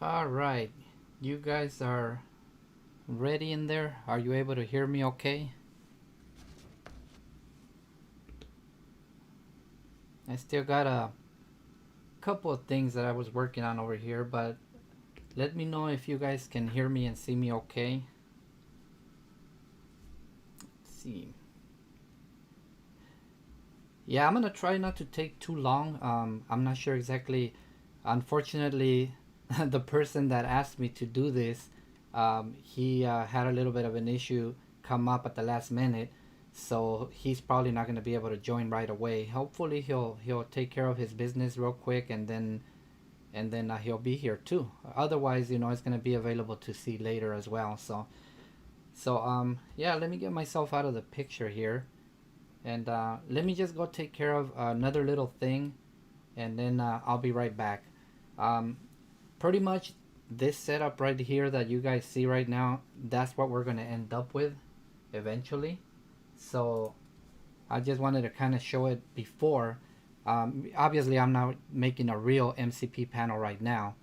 All right, you guys are ready in there? Are you able to hear me okay? I still got a couple of things that I was working on over here, but let me know if you guys can hear me and see me okay. Let's see. Yeah, I'm gonna try not to take too long. I'm not sure exactly. Unfortunately, the person that asked me to do this, he had a little bit of an issue come up at the last minute, so he's probably not gonna be able to join right away. Hopefully, he'll take care of his business real quick, and then he'll be here too. Otherwise, it's gonna be available to see later as well. So yeah, let me get myself out of the picture here. And let me just go take care of another little thing, and then I'll be right back. Um, Pretty much this setup right here that you guys see right now, that's what we're going to end up with eventually. So I just wanted to kind of show it before. Obviously, I'm not making a real MCP panel right now,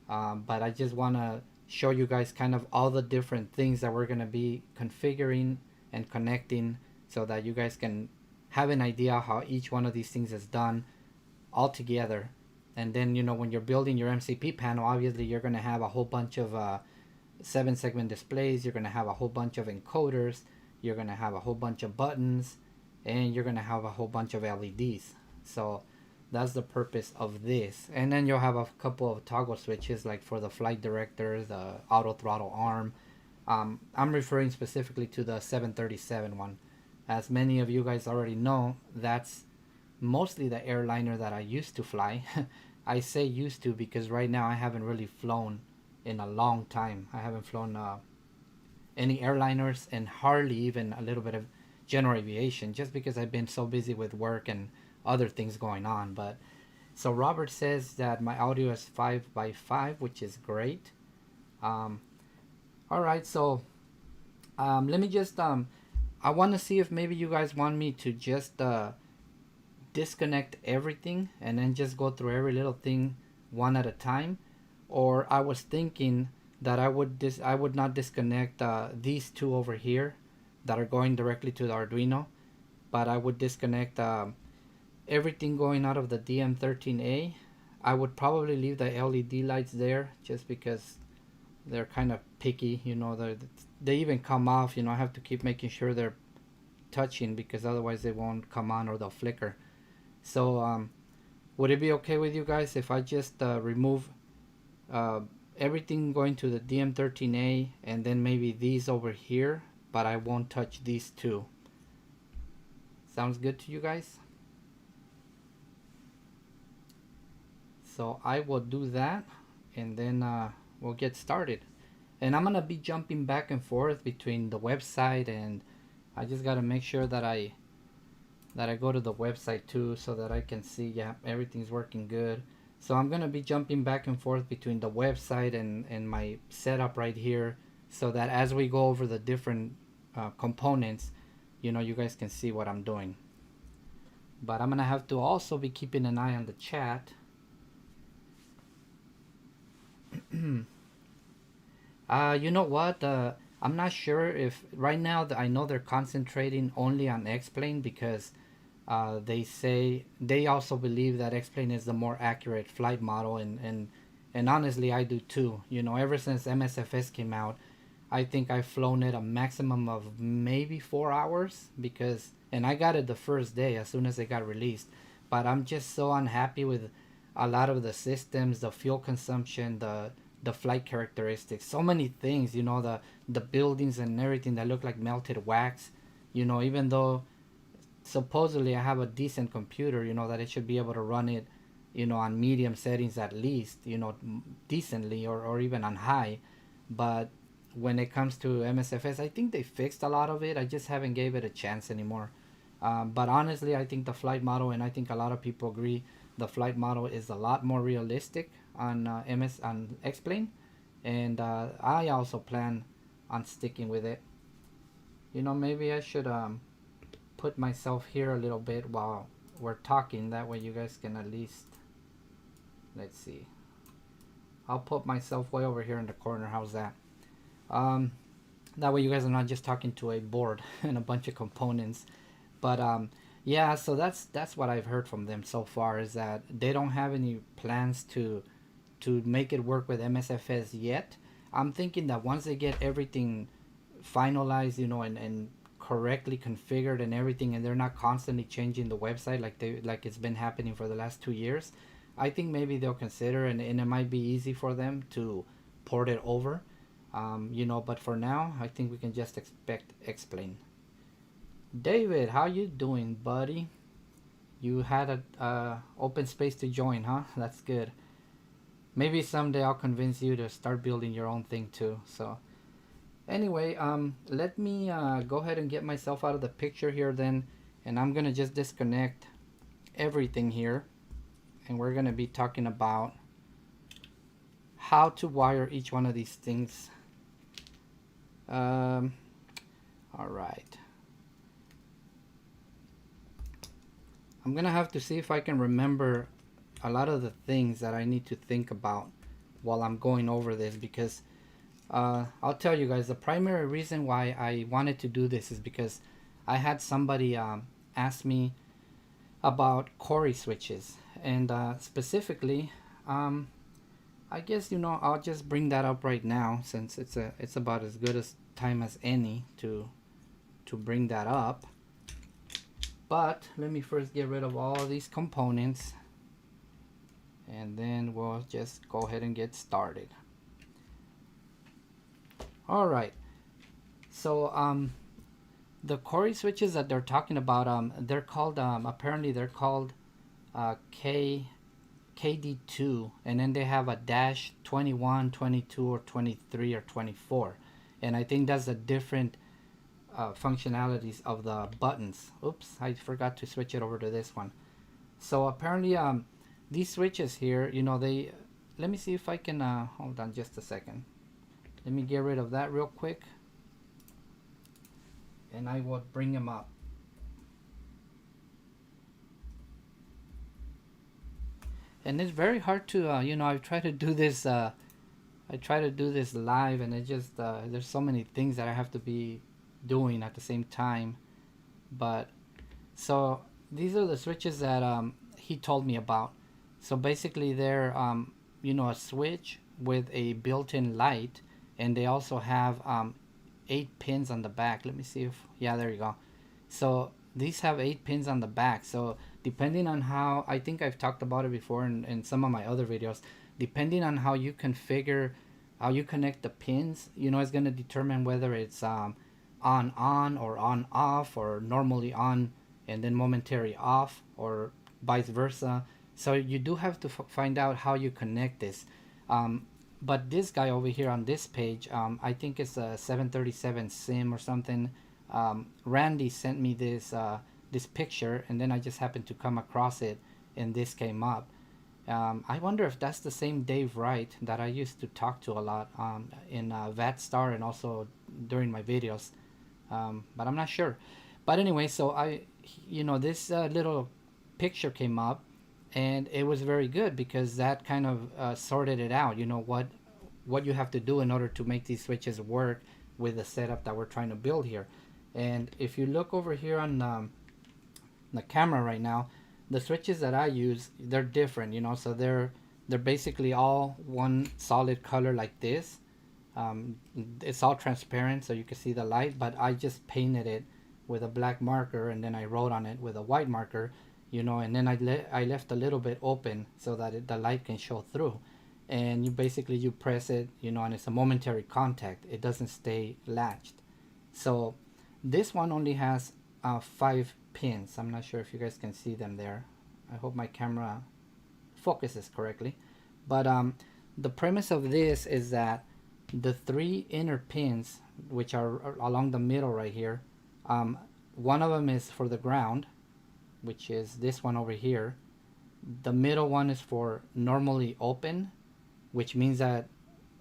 but I just want to show you guys kind of all the different things that we're going to be configuring and connecting so that you guys can have an idea how each one of these things is done all together. And then, when you're building your MCP panel, obviously you're going to have a whole bunch of 7 segment displays, you're going to have a whole bunch of encoders, you're going to have a whole bunch of buttons, and you're going to have a whole bunch of LEDs. So that's the purpose of this. And then you'll have a couple of toggle switches, like for the flight director, the auto throttle arm. I'm referring specifically to the 737 one. As many of you guys already know, that's mostly the airliner that I used to fly. I say used to because right now I haven't really flown in a long time. I haven't flown any airliners, and hardly even a little bit of general aviation, just because I've been so busy with work and other things going on. But so Robert says that my audio is 5x5, which is great. Um, all right, so let me just I want to see if maybe you guys want me to just disconnect everything and then just go through every little thing one at a time, or I was thinking that I would not disconnect these two over here that are going directly to the Arduino, but I would disconnect everything going out of the DM13A. I would probably leave the LED lights there just because they're kind of picky, they even come off. I have to keep making sure they're touching because otherwise they won't come on or they'll flicker. So would it be okay with you guys if I just remove uh, everything going to the DM13A and then maybe these over here, but I won't touch these two? Sounds good to you guys? So I will do that, and then we'll get started. And I'm gonna be jumping back and forth between the website, and I just gotta make sure that I go to the website too, so that I can see, yeah, everything's working good. So I'm gonna be jumping back and forth between the website and my setup right here, so that as we go over the different components, you guys can see what I'm doing. But I'm gonna have to also be keeping an eye on the chat. You know what? I'm not sure if right now I know they're concentrating only on X-Plane because they also believe that X-Plane is the more accurate flight model, and honestly I do too. Ever since MSFS came out, I think I've flown it a maximum of maybe 4 hours, and I got it the first day as soon as it got released. But I'm just so unhappy with a lot of the systems, the fuel consumption, the flight characteristics, so many things. The buildings and everything that look like melted wax. Even though supposedly I have a decent computer, that it should be able to run it, on medium settings at least, decently, or even on high. But when it comes to MSFS, I think they fixed a lot of it. I just haven't gave it a chance anymore. But honestly, I think the flight model, and I think a lot of people agree, the flight model is a lot more realistic on on X-Plane, and I also plan on sticking with it. Maybe I should put myself here a little bit while we're talking. That way, you guys can at least, let's see. I'll put myself way over here in the corner. How's that? That way you guys are not just talking to a board and a bunch of components. But yeah, so that's what I've heard from them so far, is that they don't have any plans to make it work with MSFS yet. I'm thinking that once they get everything finalized, you know, and correctly configured and everything, and they're not constantly changing the website like it's been happening for the last 2 years, I think maybe they'll consider, and it might be easy for them to port it over. You know, but for now, I think we can just explain. David, how you doing, buddy? You had a open space to join, huh? That's good. Maybe someday I'll convince you to start building your own thing too. So anyway, let me go ahead and get myself out of the picture here then, and I'm gonna just disconnect everything here, and we're gonna be talking about how to wire each one of these things. All right. I'm gonna have to see if I can remember a lot of the things that I need to think about while I'm going over this, because I'll tell you guys, the primary reason why I wanted to do this is because I had somebody ask me about Cori switches, and specifically, I guess, you know, I'll just bring that up right now, since it's about as good as time as any to bring that up. But let me first get rid of all of these components, and then we'll just go ahead and get started. All right. So the Cori switches that they're talking about, they're called apparently they're called KD2, and then they have a dash 21, 22, or 23, or 24, and I think that's the different functionalities of the buttons. Oops, I forgot to switch it over to this one. So apparently these switches here, you know, they, let me see if I can hold on just a second. Let me get rid of that real quick, and I will bring them up. And it's very hard to you know, I try to do this live, and it just there's so many things that I have to be doing at the same time. But so these are the switches that he told me about. So basically they're you know, a switch with a built-in light, and they also have 8 pins on the back. Let me see if, yeah, there you go. So these have 8 pins on the back. So depending on how, I think I've talked about it before in some of my other videos, depending on how you configure, how you connect the pins, you know, it's going to determine whether it's on or on off, or normally on and then momentary off, or vice versa. So you do have to find out how you connect this. But this guy over here on this page, I think it's a 737 sim or something. Randy sent me this this picture, and then I just happened to come across it, and this came up. I wonder if that's the same Dave Wright that I used to talk to a lot in VatStar, and also during my videos, but I'm not sure. But anyway, so you know, this little picture came up, and it was very good, because that kind of sorted it out, you know, what you have to do in order to make these switches work with the setup that we're trying to build here. And if you look over here on the camera right now, the switches that I use, they're different, you know, so they're basically all one solid color like this. It's all transparent, so you can see the light, but I just painted it with a black marker, and then I wrote on it with a white marker, you know, and then I left a little bit open so that the light can show through. And you basically, you press it, you know, and it's a momentary contact. It doesn't stay latched. So this one only has 5 pins. I'm not sure if you guys can see them there. I hope my camera focuses correctly. But the premise of this is that the 3 inner pins, which are along the middle right here, one of them is for the ground, which is this one over here. The middle one is for normally open, which means that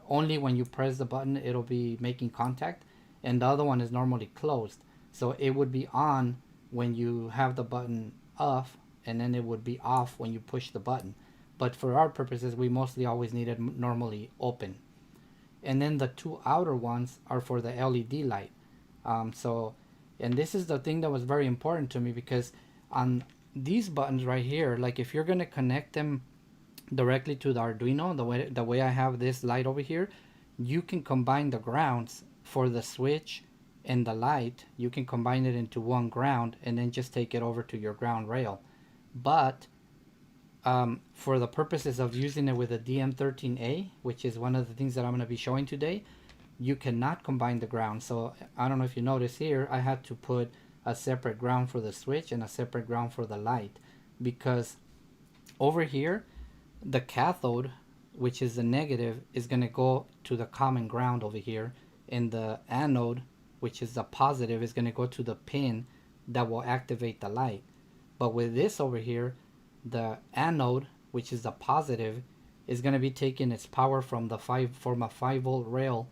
only when you press the button it'll be making contact, and the other one is normally closed, so it would be on when you have the button off, and then it would be off when you push the button. but for our purposes we mostly always need it normally open. And then the two outer ones are for the LED light. And this is the thing that was very important to me, because on these buttons right here, like if you're going to connect them directly to the Arduino, the way I have this light over here, you can combine the grounds for the switch and the light. You can combine it into one ground and then just take it over to your ground rail. But for the purposes of using it with a DM13A, which is one of the things that I'm going to be showing today, you cannot combine the ground. So I don't know if you notice here, I had to put a separate ground for the switch and a separate ground for the light, because over here the cathode, which is the negative, is going to go to the common ground over here, and the anode, which is the positive, is going to go to the pin that will activate the light. But with this over here, the anode, which is the positive, is going to be taking its power from a 5-volt rail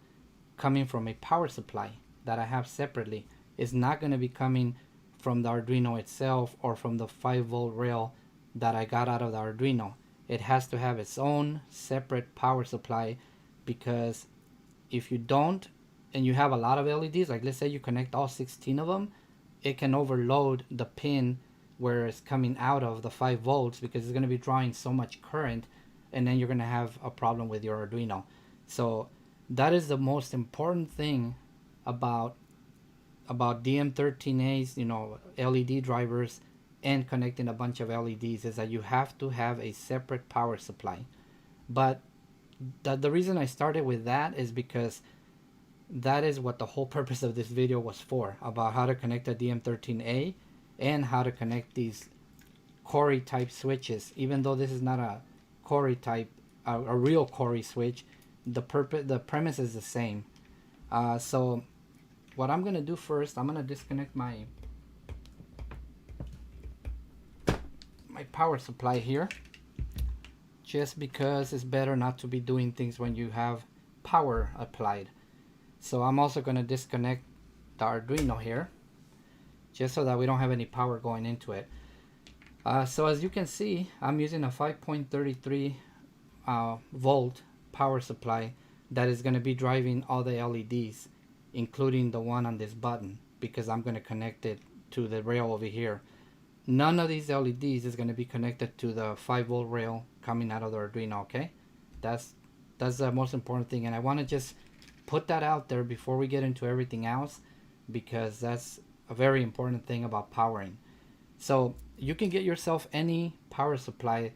coming from a power supply that I have separately. Is not going to be coming from the Arduino itself or from the 5-volt rail that I got out of the Arduino. It has to have its own separate power supply, because if you don't, and you have a lot of LEDs, like let's say you connect all 16 of them, it can overload the pin where it's coming out of the 5 volts, because it's going to be drawing so much current, and then you're going to have a problem with your Arduino. So that is the most important thing about DM13A's, LED drivers and connecting a bunch of LEDs, is that you have to have a separate power supply. But the reason I started with that is because that is what the whole purpose of this video was for, about how to connect a DM13A and how to connect these Cori type switches. Even though this is not a Cori type, a real Cori switch, the premise is the same. So what I'm gonna do first, I'm gonna disconnect my power supply here, just because it's better not to be doing things when you have power applied. So I'm also gonna disconnect the Arduino here, just so that we don't have any power going into it. So as you can see, I'm using a 5.33 volt power supply that is going to be driving all the LEDs, including the one on this button, because I'm going to connect it to the rail over here. None of these LEDs is going to be connected to the 5-volt rail coming out of the Arduino, okay? That's the most important thing, and I want to just put that out there before we get into everything else, because that's a very important thing about powering. So you can get yourself any power supply,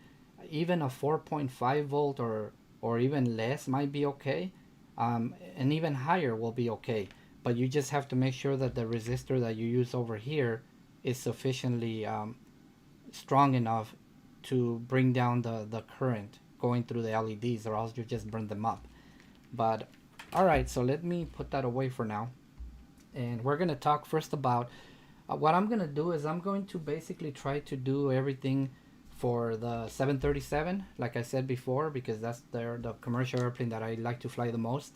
even a 4.5 volt or even less might be okay, and even higher will be okay, but you just have to make sure that the resistor that you use over here is sufficiently strong enough to bring down the current going through the LEDs, or else you just burn them up. But alright, so let me put that away for now, and we're going to talk first about what I'm going to do. Is I'm going to basically try to do everything for the 737, like I said before, because that's the commercial airplane that I like to fly the most,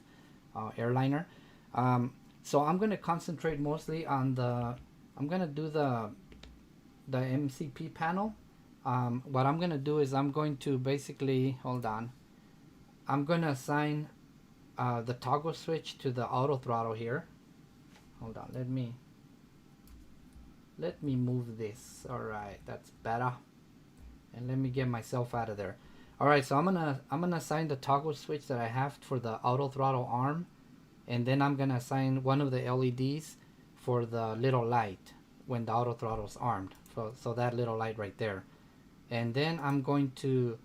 airliner. So I'm going to concentrate mostly on I'm going to do the MCP panel. What I'm going to do is I'm going to basically, hold on, I'm going to assign the toggle switch to the auto throttle here. Hold on, let me move this. Alright, that's better. And let me get myself out of there. Alright, so I'm gonna assign the toggle switch that I have for the auto throttle arm, and then I'm gonna assign one of the LEDs for the little light when the auto throttle is armed. So that little light right there. And then I'm going to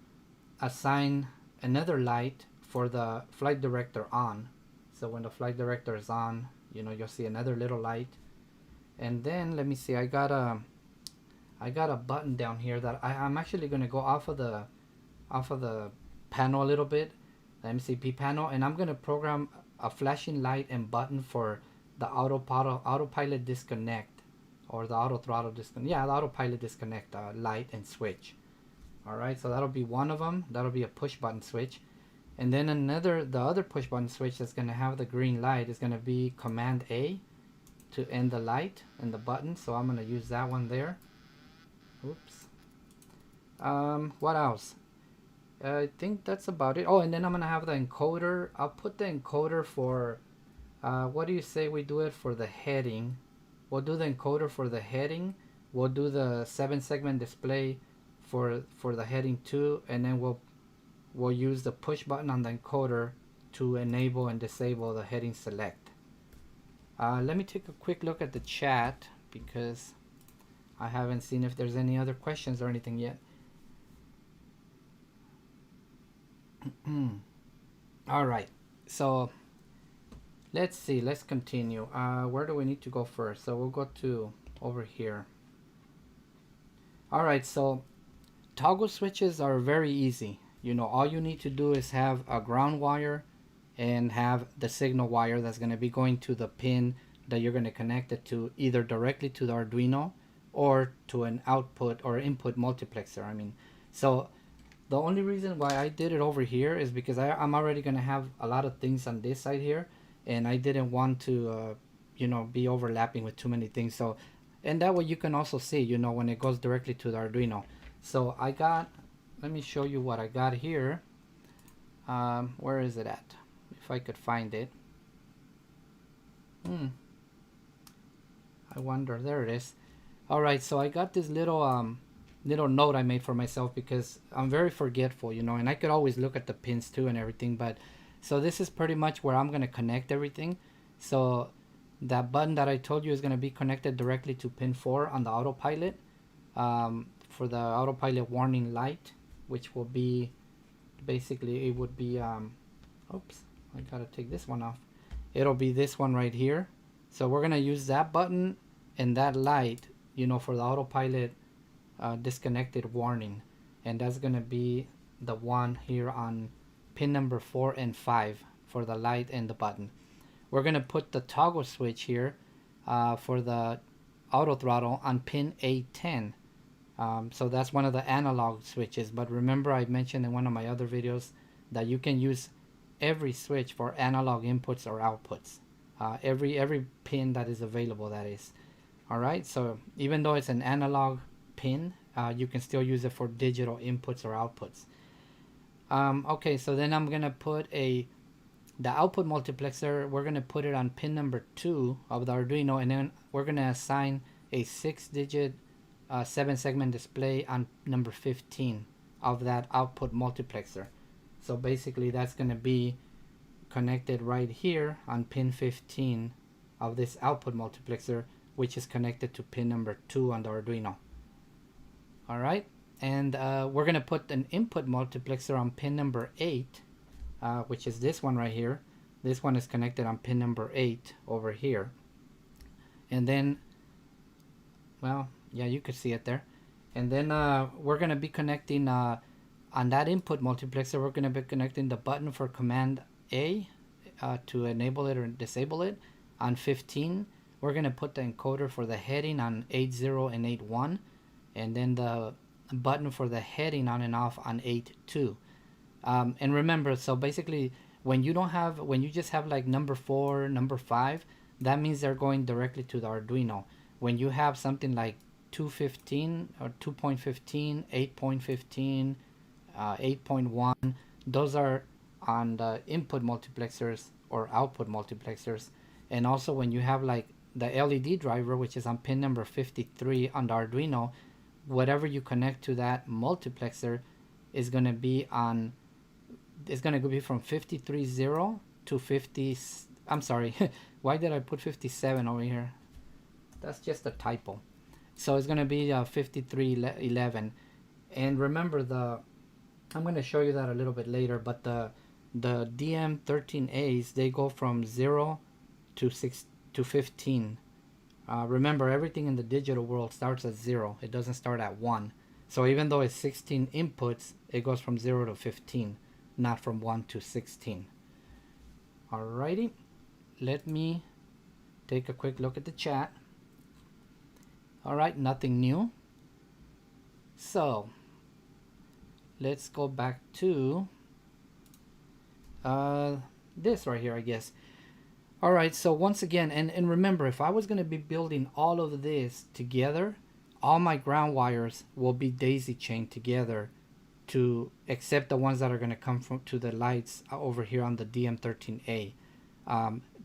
assign another light for the flight director on. So when the flight director is on, you'll see another little light. And then let me see, I got a button down here that I'm actually going to go off of the panel a little bit, the MCP panel, and I'm going to program a flashing light and button for the autopilot disconnect, or the auto throttle disconnect. Yeah, the autopilot disconnect light and switch. Alright, so that'll be one of them. That'll be a push button switch. And then the other push button switch that's going to have the green light is going to be Command A to end the light and the button. So I'm going to use that one there. Oops. What else? I think that's about it. Oh, and then I'm gonna have the encoder. I'll put the encoder for, what do you say we do it for the heading? We'll do the encoder for the heading. We'll do the 7-segment display for the heading 2, and then we'll use the push button on the encoder to enable and disable the heading select. Let me take a quick look at the chat because I haven't seen if there's any other questions or anything yet. All right, so let's see, let's continue. Where do we need to go first? So we'll go to over here. All right, so toggle switches are very easy. You know, all you need to do is have a ground wire and have the signal wire that's going to be going to the pin that you're going to connect it to, either directly to the Arduino or to an output or input multiplexer. I mean, so the only reason why I did it over here is because I'm already going to have a lot of things on this side here, and I didn't want to you know, be overlapping with too many things. So, and that way you can also see, you know, when it goes directly to the Arduino. So I got, let me show you what I got here. Where is it at? If I could find it. I wonder, there it is. All right, so I got this little little note I made for myself because I'm very forgetful, you know, and I could always look at the pins too and everything. But so this is pretty much where I'm going to connect everything. So that button that I told you is going to be connected directly to pin 4 on the autopilot, for the autopilot warning light, which will be basically, it would be oops, I gotta take this one off. It'll be this one right here. So we're gonna use that button and that light, you know, for the autopilot disconnected warning, and that's gonna be the one here on pin number 4 and 5 for the light and the button. We're gonna put the toggle switch here for the auto throttle on pin A10. So that's one of the analog switches, but remember I mentioned in one of my other videos that you can use every switch for analog inputs or outputs, every pin that is available, that is. All right, so even though it's an analog pin, you can still use it for digital inputs or outputs. Okay, so then I'm gonna put the output multiplexer, we're gonna put it on pin number 2 of the Arduino, and then we're gonna assign a 6-digit 7-segment display on number 15 of that output multiplexer. So basically that's going to be connected right here on pin 15 of this output multiplexer, which is connected to pin number 2 on the Arduino. All right, and we're going to put an input multiplexer on pin number 8, which is this one right here. This one is connected on pin number 8 over here. And then, well, yeah, you could see it there. And then we're going to be connecting on that input multiplexer, we're going to be connecting the button for command A to enable it or disable it on 15. We're going to put the encoder for the heading on 80 and 81, and then the button for the heading on and off on 82. And remember, so basically when you just have like number 4, number 5, that means they're going directly to the Arduino. When you have something like 2.15 or 2.15, 8.15, 8.1, those are on the input multiplexers or output multiplexers. And also when you have like the LED driver, which is on pin number 53 on the Arduino, whatever you connect to that multiplexer is going to be on, it's going to be from 53.0 to 50, I'm sorry, why did I put 57 over here? That's just a typo. So it's going to be 5311. And remember, I'm going to show you that a little bit later, but the DM13As, they go from 0 to 6 to 15. Remember, everything in the digital world starts at 0. It doesn't start at 1. So even though it's 16 inputs, it goes from 0 to 15, not from 1 to 16. Alrighty, let me take a quick look at the chat. Alright, nothing new. So let's go back to this right here, I guess. Alright, so once again, and remember, if I was going to be building all of this together, all my ground wires will be daisy chained together to except the ones that are going to come from to the lights over here on the DM13A.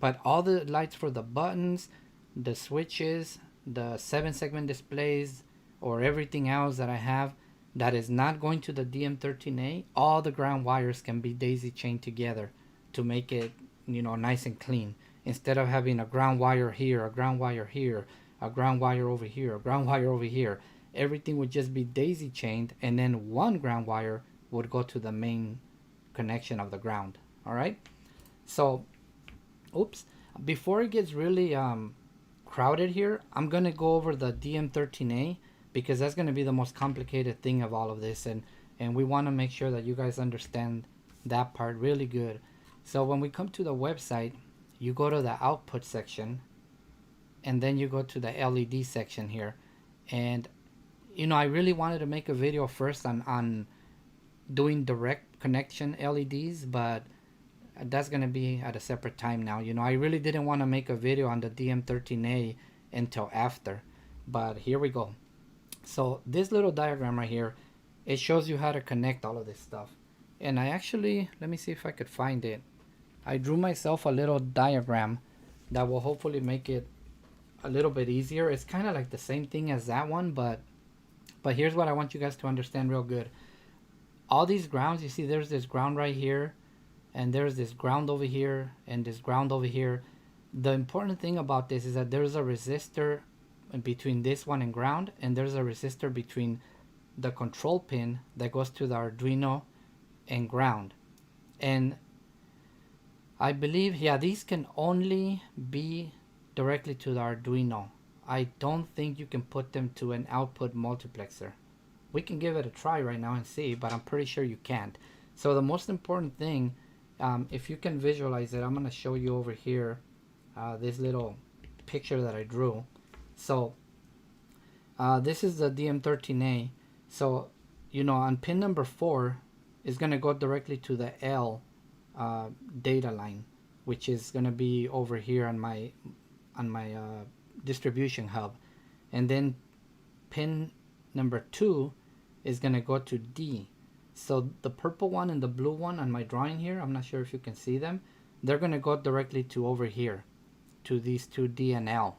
But all the lights for the buttons, the switches, the 7-segment displays, or everything else that I have that is not going to the DM13A, all the ground wires can be daisy chained together to make it, nice and clean. Instead of having a ground wire here, a ground wire here, a ground wire over here, a ground wire over here, everything would just be daisy chained, and then one ground wire would go to the main connection of the ground. All right. So, oops. Before it gets really crowded here, I'm gonna go over the DM13A because that's gonna be the most complicated thing of all of this, and we want to make sure that you guys understand that part really good. So when we come to the website, you go to the output section, and then you go to the LED section here, and I really wanted to make a video first on doing direct connection LEDs, but that's going to be at a separate time now. I really didn't want to make a video on the DM13A until after, but here we go. So this little diagram right here, it shows you how to connect all of this stuff. And I actually, let me see if I could find it. I drew myself a little diagram that will hopefully make it a little bit easier. It's kind of like the same thing as that one, but here's what I want you guys to understand real good. All these grounds, you see there's this ground right here, and there's this ground over here, and this ground over here. The important thing about this is that there's a resistor between this one and ground, and there's a resistor between the control pin that goes to the Arduino and ground. And I believe, yeah, these can only be directly to the Arduino. I don't think you can put them to an output multiplexer. We can give it a try right now and see, but I'm pretty sure you can't. So the most important thing, if you can visualize it, I'm going to show you over here this little picture that I drew. So this is the DM13A. So, on pin number 4 is going to go directly to the L data line, which is going to be over here on my distribution hub. And then pin number 2 is going to go to D. So the purple one and the blue one on my drawing here, I'm not sure if you can see them, they're going to go directly to over here, to these two D and L.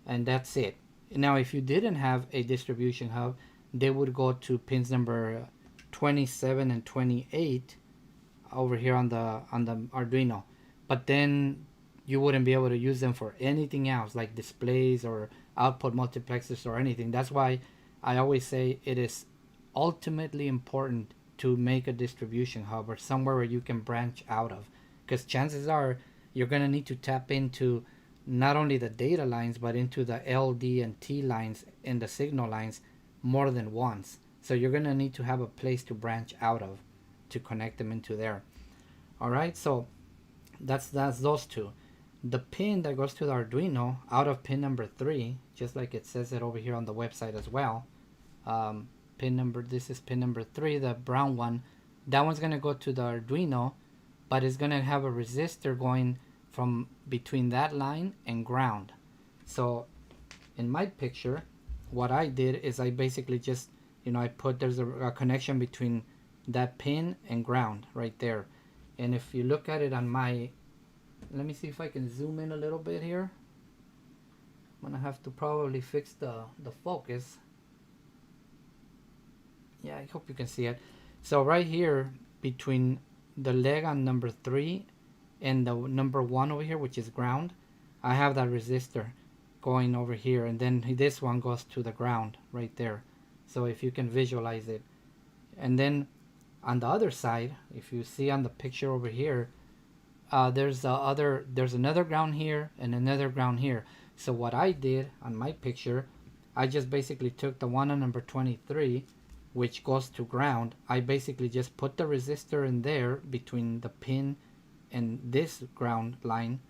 And that's it. Now if you didn't have a distribution hub, they would go to pins number 27 and 28 over here on the Arduino. But then you wouldn't be able to use them for anything else, like displays or output multiplexers or anything. That's why I always say it is ultimately important to make a distribution hub or somewhere where you can branch out of, because chances are you're going to need to tap into not only the data lines but into the LD and T lines and the signal lines more than once. So you're going to need to have a place to branch out of to connect them into there. Alright, so that's those two. The pin that goes to the Arduino out of pin number 3, just like it says it over here on the website as well, this is pin number 3, the brown one. That one's going to go to the Arduino, but it's going to have a resistor going from between that line and ground. So in my picture, what I did is I basically just, I put, there's a connection between that pin and ground right there. And if you look at it on my, let me see if I can zoom in a little bit here. I'm going to have to probably fix the focus. Yeah, I hope you can see it. So right here between the leg on number 3 and the number 1 over here, which is ground, I have that resistor going over here, and then this one goes to the ground right there. So if you can visualize it. And then on the other side, if you see on the picture over here, there's another ground here and another ground here. So what I did on my picture, I just basically took the one on number 23, which goes to ground. I basically just put the resistor in there between the pin and this ground line,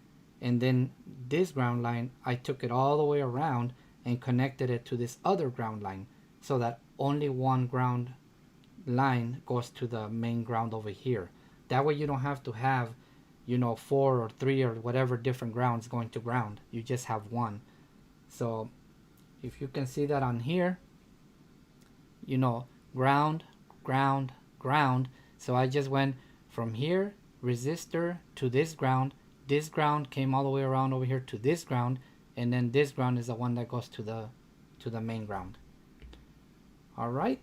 and then this ground line, I took it all the way around and connected it to this other ground line, so that only one ground line goes to the main ground over here. That way you don't have to have 4 or 3 or whatever different grounds going to ground. You just have one. So if you can see that on here, ground, ground, ground. So I just went from here, resistor, to this ground. This ground came all the way around over here to this ground, and then this ground is the one that goes to the main ground. All right,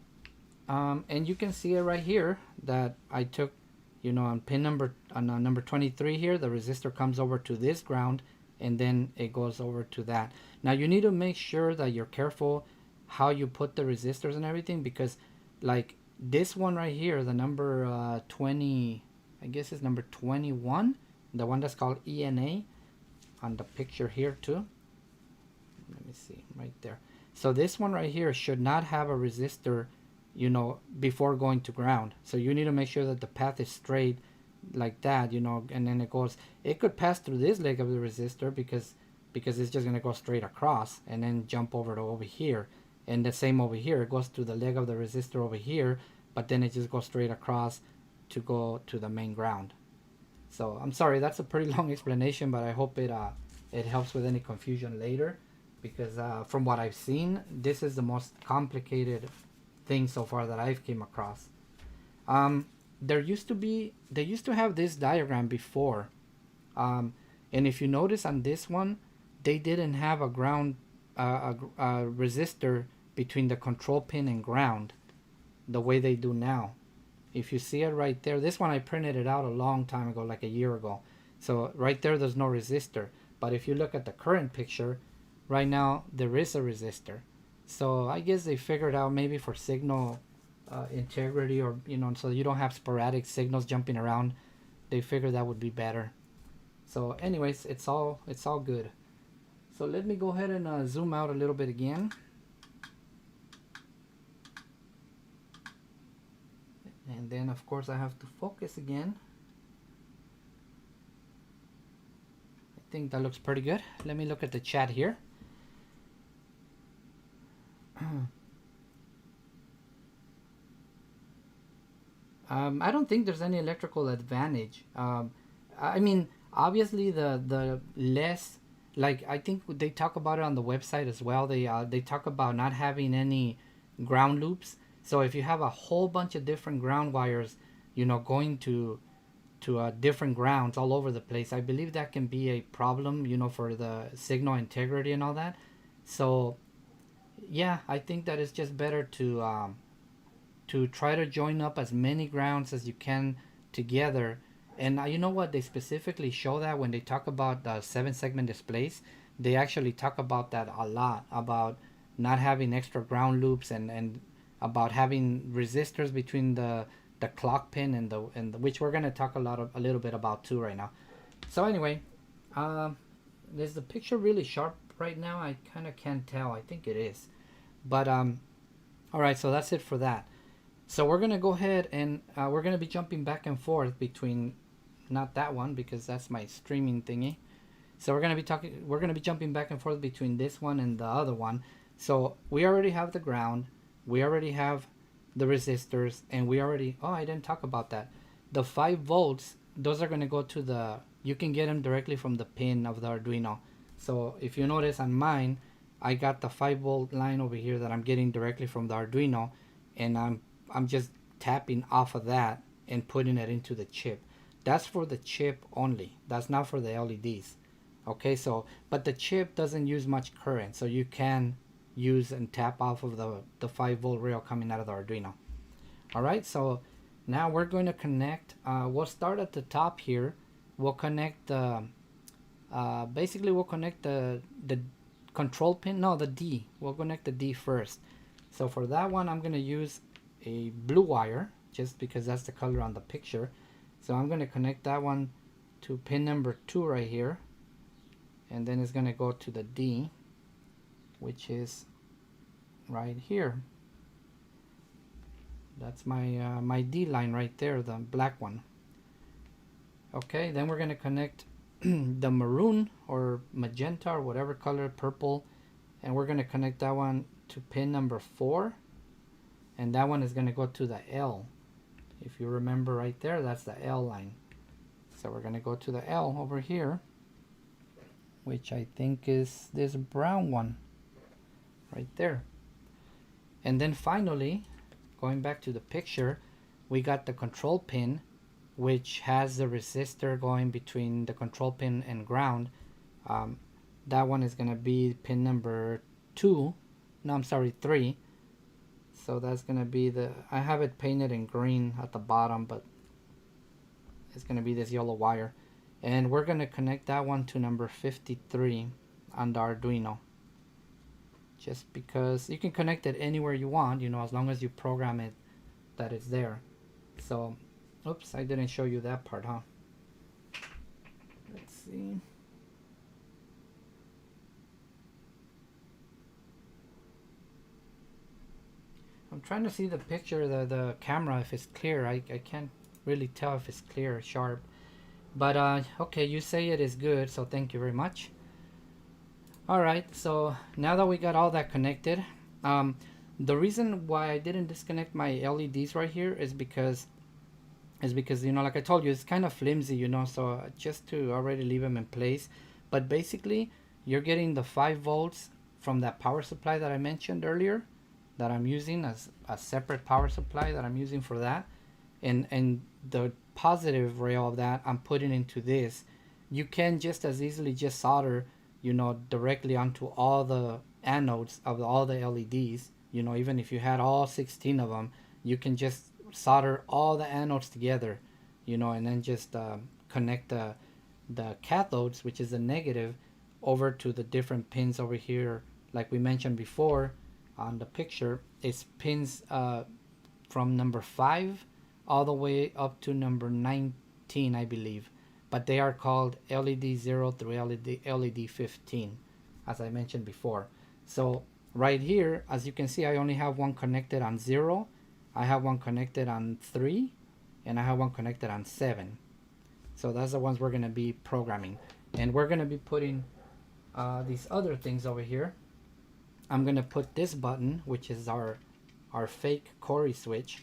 and you can see it right here that I took, you know, on pin number 23 here, the resistor comes over to this ground, and then it goes over to that. Now you need to make sure that you're careful how you put the resistors and everything, because like this one right here, the number 20, I guess it's number 21, the one that's called ENA, on the picture here too. Let me see, right there. So this one right here should not have a resistor, you know, before going to ground. So you need to make sure that the path is straight like that, you know, and then it could pass through this leg of the resistor because it's just going to go straight across and then jump over to over here. And the same over here, it goes through the leg of the resistor over here, but then it just goes straight across to go to the main ground. So I'm sorry, that's a pretty long explanation, but I hope it helps with any confusion later, because from what I've seen, this is the most complicated thing so far that I've came across. They used to have this diagram before, and if you notice on this one, they didn't have a ground a resistor between the control pin and ground the way they do now. If you see it right there, this one I printed it out a long time ago, like a year ago. So right there's no resistor. But if you look at the current picture, right now there is a resistor. So I guess they figured out maybe for signal integrity, or you know, so you don't have sporadic signals jumping around, they figured that would be better. So anyways, it's all good. So let me go ahead and zoom out a little bit again. And then of course I have to focus again. I think that looks pretty good. Let me look at the chat here. I don't think there's any electrical advantage. I mean, obviously the less, like I think they talk about it on the website as well. They talk about not having any ground loops. So if you have a whole bunch of different ground wires, you know, going to different grounds all over the place, I believe that can be a problem, you know, for the signal integrity and all that. So yeah, I think that it's just better to try to join up as many grounds as you can together. And you know what, they specifically show that when they talk about 7-segment displays, they actually talk about that a lot, about not having extra ground loops and about having resistors between the clock pin and the which we're going to talk a little bit about too right now. So anyway, is the picture really sharp right now? I kind of can't tell. I think it is, but all right, so that's it for that. So we're going to go ahead and we're going to be jumping back and forth between, not that one because that's my streaming thingy. So we're going to be jumping back and forth between this one and the other one. So we already have the ground, we already have the resistors, and we already, oh, I didn't talk about that. The 5 volts, those are going to go to the, you can get them directly from the pin of the Arduino. So if you notice on mine, I got the 5 volt line over here that I'm getting directly from the Arduino, and I'm just tapping off of that and putting it into the chip. That's for the chip only. That's not for the LEDs. Okay, so, but the chip doesn't use much current, so you can use and tap off of the 5 volt rail coming out of the Arduino. Alright, so now we're going to connect, we'll start at the top here. We'll connect the, basically we'll connect the control pin, no, the D. We'll connect the D first. So for that one, I'm going to use a blue wire, just because that's the color on the picture. So I'm going to connect that one to pin number 2 right here. And then it's going to go to the D, which is right here. That's my my D line right there, the black one. Okay, then we're going to connect the maroon or magenta or whatever color, purple, and we're going to connect that one to pin number 4, and that one is going to go to the L. If you remember right there, that's the L line. So we're going to go to the L over here, which I think is this brown one right there. And then finally, going back to the picture, we got the control pin, which has the resistor going between the control pin and ground. That one is going to be pin number 2. No, I'm sorry, 3. So that's going to be the, I have it painted in green at the bottom, but it's going to be this yellow wire. And we're going to connect that one to number 53 on the Arduino. Just because you can connect it anywhere you want, you know, as long as you program it that it's there. So, oops, I didn't show you that part, huh? Let's see. I'm trying to see the picture, the camera, if it's clear. I can't really tell if it's clear or sharp. But okay, you say it is good, so thank you very much. Alright, so now that we got all that connected, the reason why I didn't disconnect my LEDs right here is because you know, like I told you, it's kind of flimsy, you know, so just to already leave them in place. But basically, you're getting the 5 volts from that power supply that I mentioned earlier, that I'm using as a separate power supply that I'm using for that, and the positive rail of that I'm putting into this. You can just as easily just solder, you know, directly onto all the anodes of all the LEDs. You know, even if you had all 16 of them, you can just solder all the anodes together, you know, and then just connect the cathodes, which is the negative, over to the different pins over here. Like we mentioned before on the picture, it's pins from number 5 all the way up to number 19, I believe. But they are called LED 0 through LED 15, as I mentioned before. So right here, as you can see, I only have one connected on 0, I have one connected on 3, and I have one connected on 7. So that's the ones we're going to be programming. And we're going to be putting these other things over here. I'm going to put this button, which is our fake Cori switch.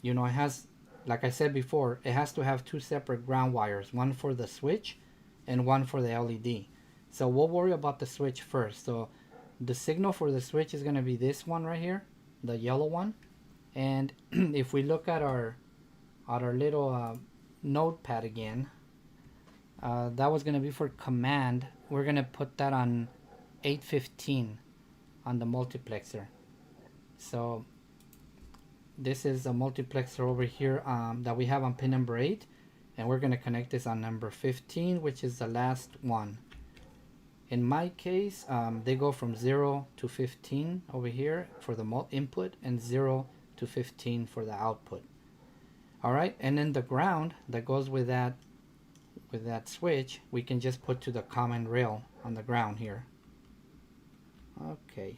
You know, it has, like I said before, it has to have 2 separate ground wires, one for the switch and one for the LED. So we'll worry about the switch first. So the signal for the switch is going to be this one right here, the yellow one. And if we look at our little notepad again, that was going to be for command. We're going to put that on 815 on the multiplexer. So this is a multiplexer over here that we have on pin number 8, and we're going to connect this on number 15, which is the last one. In my case, they go from 0 to 15 over here for the input, and 0 to 15 for the output. Alright, and then the ground that goes with that switch, we can just put to the common rail on the ground here. Okay.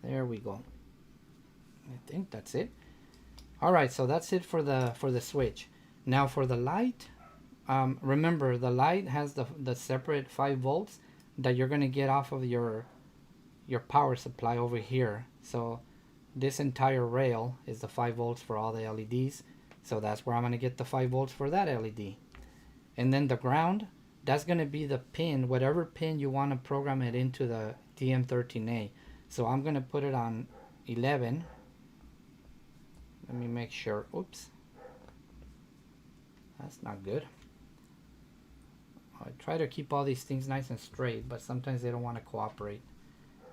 There we go. I think that's it. Alright, so that's it for the switch. Now for the light, remember the light has the separate 5 volts that you're going to get off of your power supply over here. So this entire rail is the 5 volts for all the LEDs. So that's where I'm going to get the 5 volts for that LED. And then the ground, that's going to be the pin, whatever pin you want to program it into the DM13A. So I'm going to put it on 11. Let me make sure. Oops. That's not good. I try to keep all these things nice and straight, but sometimes they don't want to cooperate.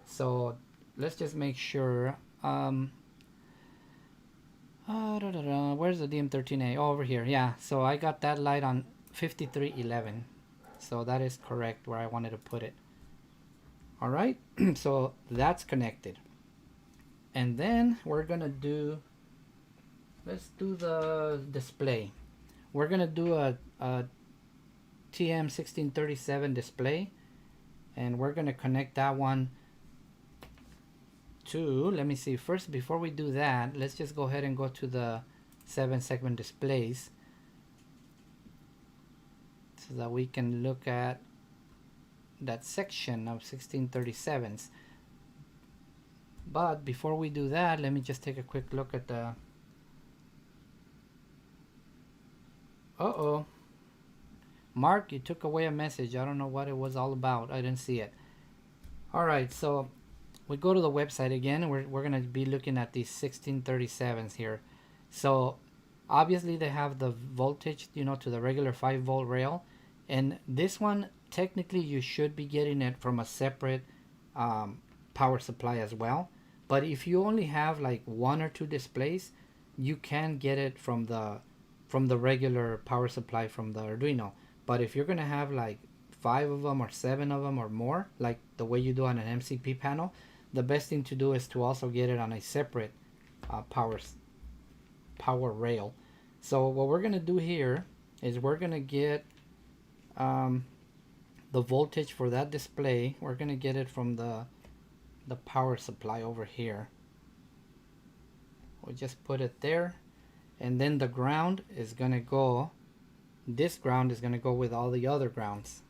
So let's just make sure. Where's the DM13A? Oh, over here. Yeah, so I got that light on 5311. So that is correct where I wanted to put it. Alright, so that's connected. And then we're gonna do, let's do the display. We're gonna do a TM1637 display, and we're gonna connect that one to, let me see, first before we do that, let's just go ahead and go to the 7-segment displays so that we can look at that section of 1637s. But before we do that, let me just take a quick look at the Mark, you took away a message. I don't know what it was all about. I didn't see it. Alright, so we go to the website again. We're going to be looking at these 1637s here. So obviously they have the voltage, you know, to the regular 5-volt rail, and this one technically you should be getting it from a separate power supply as well. But if you only have like 1 or 2 displays, you can get it from the regular power supply from the Arduino. But if you're gonna have like 5 of them or 7 of them or more, like the way you do on an MCP panel, the best thing to do is to also get it on a separate power rail. So what we're gonna do here is we're gonna get the voltage for that display. We're gonna get it from the power supply over here. We'll just put it there, and then the ground is gonna go, this ground is gonna go with all the other grounds.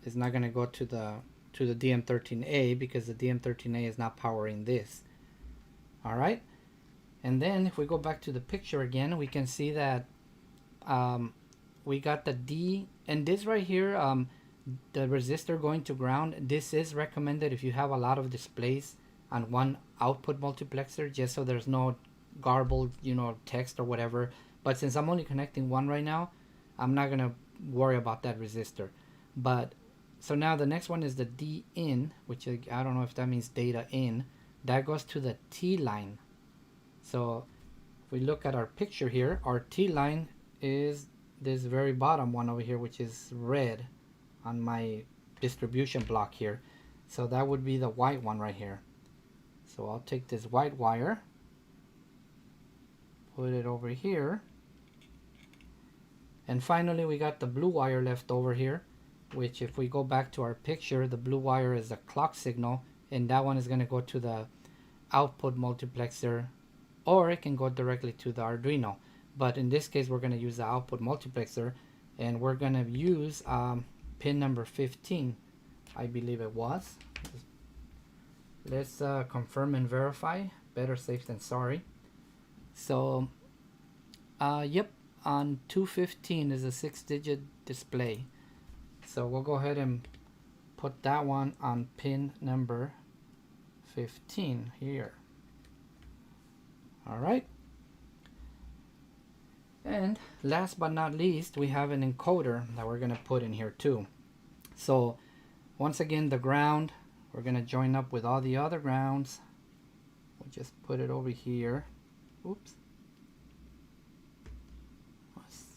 It's not gonna go to the DM13A because the DM13A is not powering this. Alright, and then if we go back to the picture again, we can see that we got the D, and this right here, the resistor going to ground, this is recommended if you have a lot of displays on one output multiplexer, just so there's no garbled, you know, text or whatever. But since I'm only connecting one right now, I'm not gonna worry about that resistor. But so now the next one is the D in, which I don't know if that means data in. That goes to the T line. So if we look at our picture here, our T line is this very bottom one over here, which is red on my distribution block here. So that would be the white one right here. So I'll take this white wire, put it over here, and finally we got the blue wire left over here, which if we go back to our picture, the blue wire is the clock signal, and that one is going to go to the output multiplexer, or it can go directly to the Arduino. But in this case we're going to use the output multiplexer, and we're going to use pin number 15, I believe it was. Let's confirm and verify. Better safe than sorry. So yep, on 215 is a 6-digit display. So we'll go ahead and put that one on pin number 15 here. Alright, and last but not least, we have an encoder that we're going to put in here too. So once again, the ground, we're going to join up with all the other grounds. We'll just put it over here. Oops.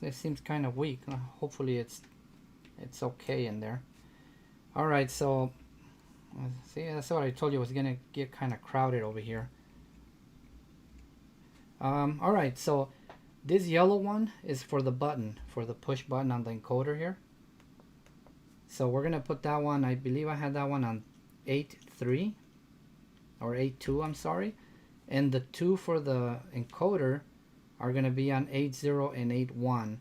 It seems kind of weak. Hopefully it's okay in there. Alright, so see, that's what I told you, it was going to get kind of crowded over here. Alright, so this yellow one is for the button, for the push button on the encoder here. So we're going to put that one, I believe I had that one on 8.3 or 8.2, I'm sorry. And the 2 for the encoder are going to be on 8.0 and 8.1.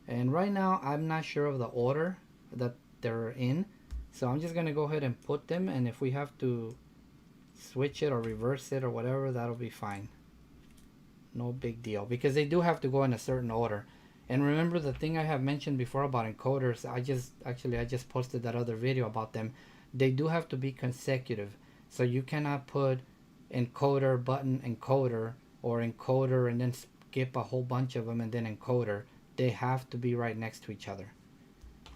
And right now I'm not sure of the order that they're in. So I'm just going to go ahead and put them, and if we have to switch it or reverse it or whatever, that'll be fine. No big deal, because they do have to go in a certain order. And remember the thing I have mentioned before about encoders, I just posted that other video about them. They do have to be consecutive. So you cannot put encoder, button, encoder, or encoder and then skip a whole bunch of them and then encoder. They have to be right next to each other.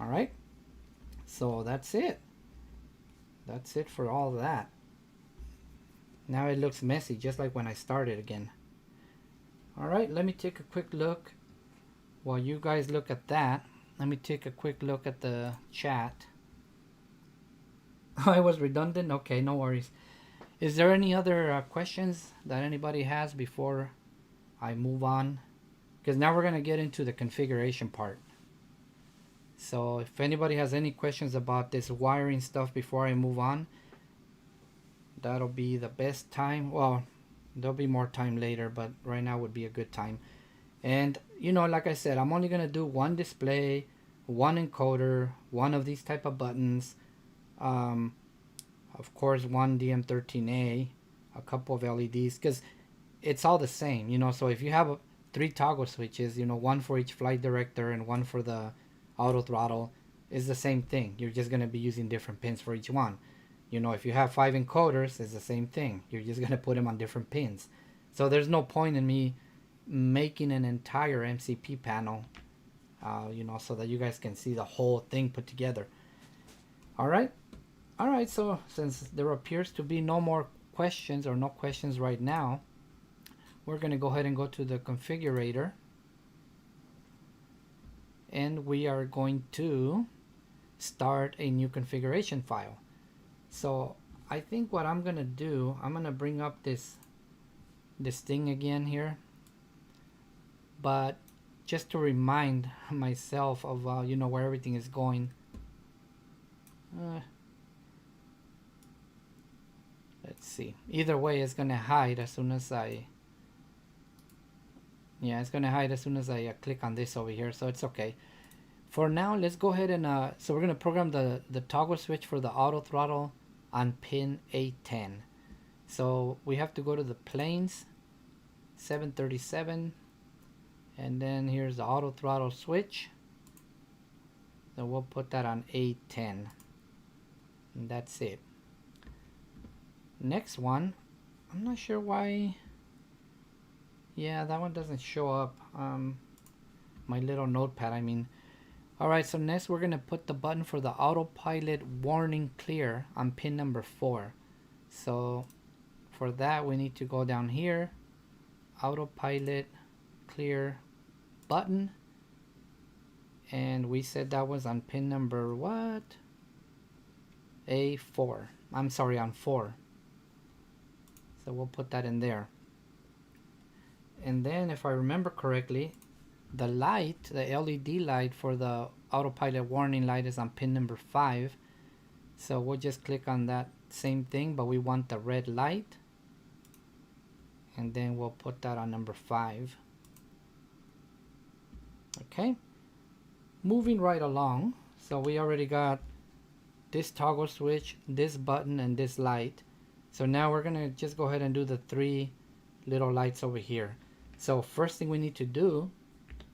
Alright? So that's it. That's it for all that. Now it looks messy, just like when I started again. Alright, let me take a quick look. While you guys look at that, let me take a quick look at the chat. I was redundant? Okay, no worries. Is there any other questions that anybody has before I move on? Because now we're going to get into the configuration part. So if anybody has any questions about this wiring stuff before I move on, that'll be the best time. Well, there'll be more time later, but right now would be a good time. And you know, like I said, I'm only going to do one display, one encoder, one of these type of buttons, of course one DM13A, a couple of LEDs, because it's all the same, you know. So if you have 3 toggle switches, you know, one for each flight director and one for the auto throttle, is the same thing. You're just going to be using different pins for each one. You know, if you have 5 encoders, it's the same thing. You're just going to put them on different pins. So there's no point in me making an entire MCP panel, you know, so that you guys can see the whole thing put together. All right. So since there appears to be no more questions, or no questions right now, we're going to go ahead and go to the configurator. And we are going to start a new configuration file. So I think what I'm going to do, I'm going to bring up this thing again here. But just to remind myself of, you know, where everything is going. Let's see. Either way, it's going to hide as soon as I... Yeah, it's going to hide as soon as I click on this over here, so it's okay. For now, let's go ahead and... so we're going to program the toggle switch for the auto throttle on pin A10. So we have to go to the planes, 737, and then here's the auto throttle switch. So we'll put that on A10. And that's it. Next one, I'm not sure why... Yeah, that one doesn't show up. My little notepad, I mean. Alright, so next we're going to put the button for the autopilot warning clear on pin number 4. So for that we need to go down here, autopilot clear button, and we said that was on pin number what? A4. I'm sorry, on 4. So we'll put that in there. And then if I remember correctly, the light, the LED light for the autopilot warning light is on pin number 5. So we'll just click on that same thing, but we want the red light. And then we'll put that on number 5. Okay. Moving right along. So we already got this toggle switch, this button, and this light. So now we're going to just go ahead and do the 3 little lights over here. So first thing we need to do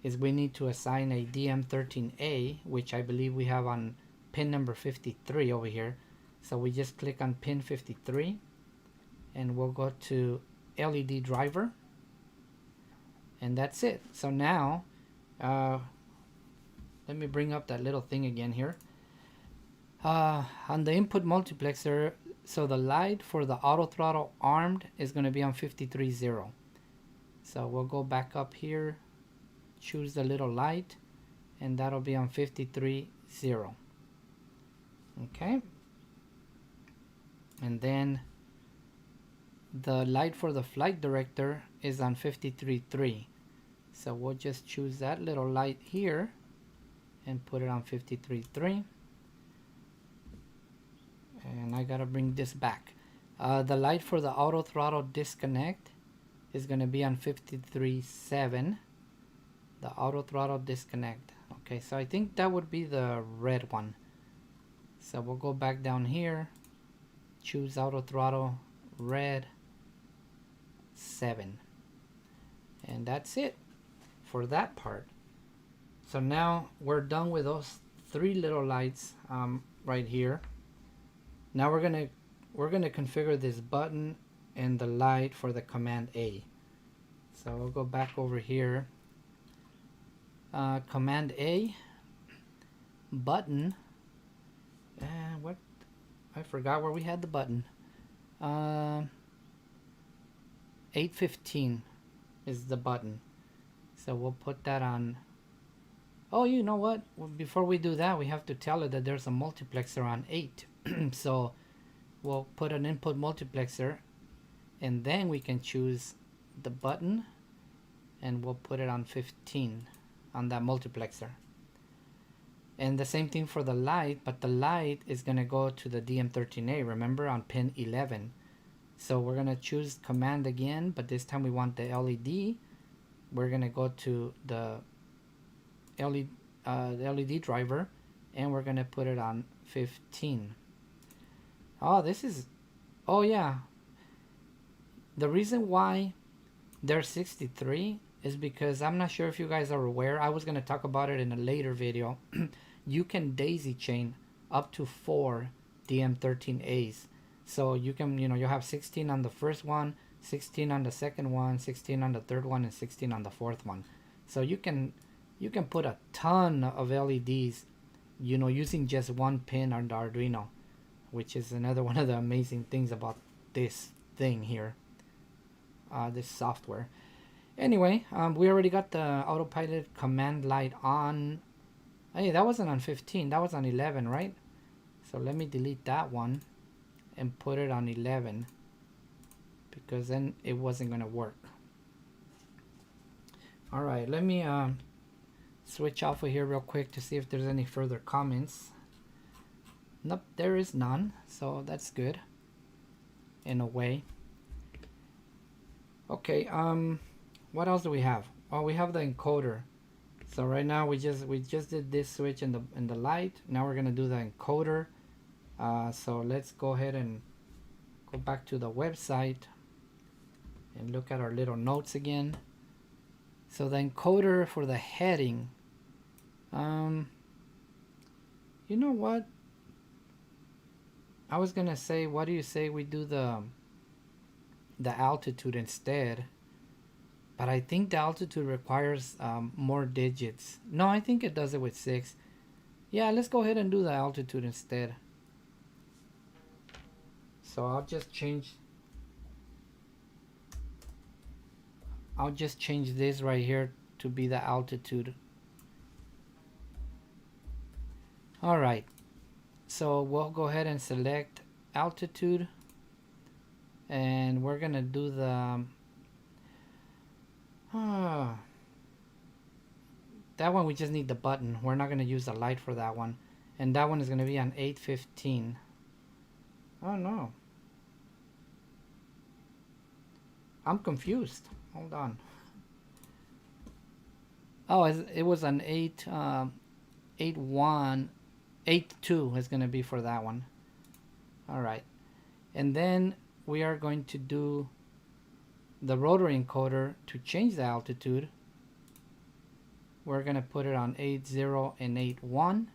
is we need to assign a DM13A, which I believe we have on pin number 53 over here. So we just click on pin 53 and we'll go to LED driver, and that's it. So now let me bring up that little thing again here. On the input multiplexer, so the light for the auto throttle armed is going to be on 53.0. So we'll go back up here, choose the little light, and that'll be on 53.0. Okay. And then the light for the flight director is on 53.3. So we'll just choose that little light here and put it on 53.3. And I gotta bring this back. The light for the auto throttle disconnect is gonna be on 53.7. The auto throttle disconnect. Okay, so I think that would be the red one. So we'll go back down here, choose auto throttle red 7, and that's it for that part. So now we're done with those 3 little lights right here. Now we're gonna configure this button and the light for the command A. So we'll go back over here, command A button, and what, I forgot where we had the button. 815 is the button, so we'll put that on. Oh, you know what, before we do that we have to tell it that there's a multiplexer on 8. So we'll put an input multiplexer, and then we can choose the button and we'll put it on 15 on that multiplexer. And the same thing for the light, but the light is going to go to the DM13A, remember, on pin 11. So we're going to choose command again, but this time we want the LED. We're going to go to the LED driver, and we're going to put it on 15. Oh, this is, oh yeah, the reason why there's 63 is because I'm not sure if you guys are aware. I was going to talk about it in a later video. You can daisy chain up to 4 DM13As. So you can, you have 16 on the first one, 16 on the second one, 16 on the third one, and 16 on the fourth one. So you can put a ton of LEDs, using just one pin on the Arduino, which is another one of the amazing things about this thing here, this software. Anyway, we already got the autopilot command light on. Hey, that wasn't on 15, that was on 11, right? So let me delete that one and put it on 11, because then it wasn't gonna work. All right, let me switch off of here real quick to see if there's any further comments. Nope, there is none, so that's good in a way. Okay, what else do we have? Oh, we have the encoder. So right now we just did this switch in the light. Now we're gonna do the encoder. So let's go ahead and go back to the website and look at our little notes again. So the encoder for the heading, you know what? I was gonna say, what do you say we do the altitude instead? But I think the altitude requires more digits. No, I think it does it with 6. Yeah, let's go ahead and do the altitude instead. So I'll just change this right here to be the altitude. All right, so we'll go ahead and select altitude, and we're gonna do the that one. We just need the button. We're not gonna use the light for that one, and that one is gonna be on 815. Oh no, I'm confused. Hold on. Oh, it was an 8.1.8.2 is going to be for that one. All right. And then we are going to do the rotary encoder to change the altitude. We're going to put it on 8.0 and 8.1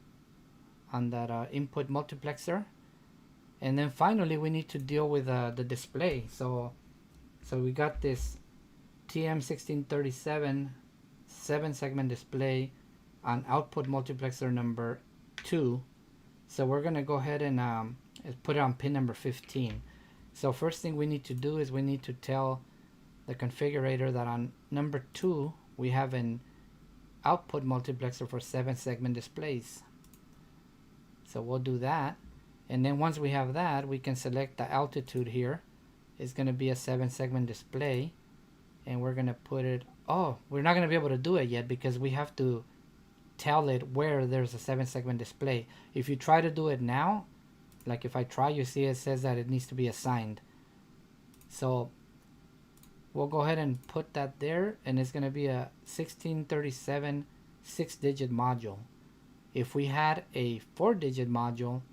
on that input multiplexer. And then finally we need to deal with the display. So we got this TM1637 7-segment display on output multiplexer number 2. So we're gonna go ahead and put it on pin number 15. So first thing we need to do is we need to tell the configurator that on number 2 we have an output multiplexer for 7-segment displays. So we'll do that, and then once we have that, we can select the altitude here. It's gonna be a 7-segment display, and we're gonna put it, oh, we're not gonna be able to do it yet because we have to tell it where there's a 7-segment display. If you try to do it now, like if I try, you see it says that it needs to be assigned. So we'll go ahead and put that there, and it's gonna be a 1637 6-digit module. If we had a 4-digit module,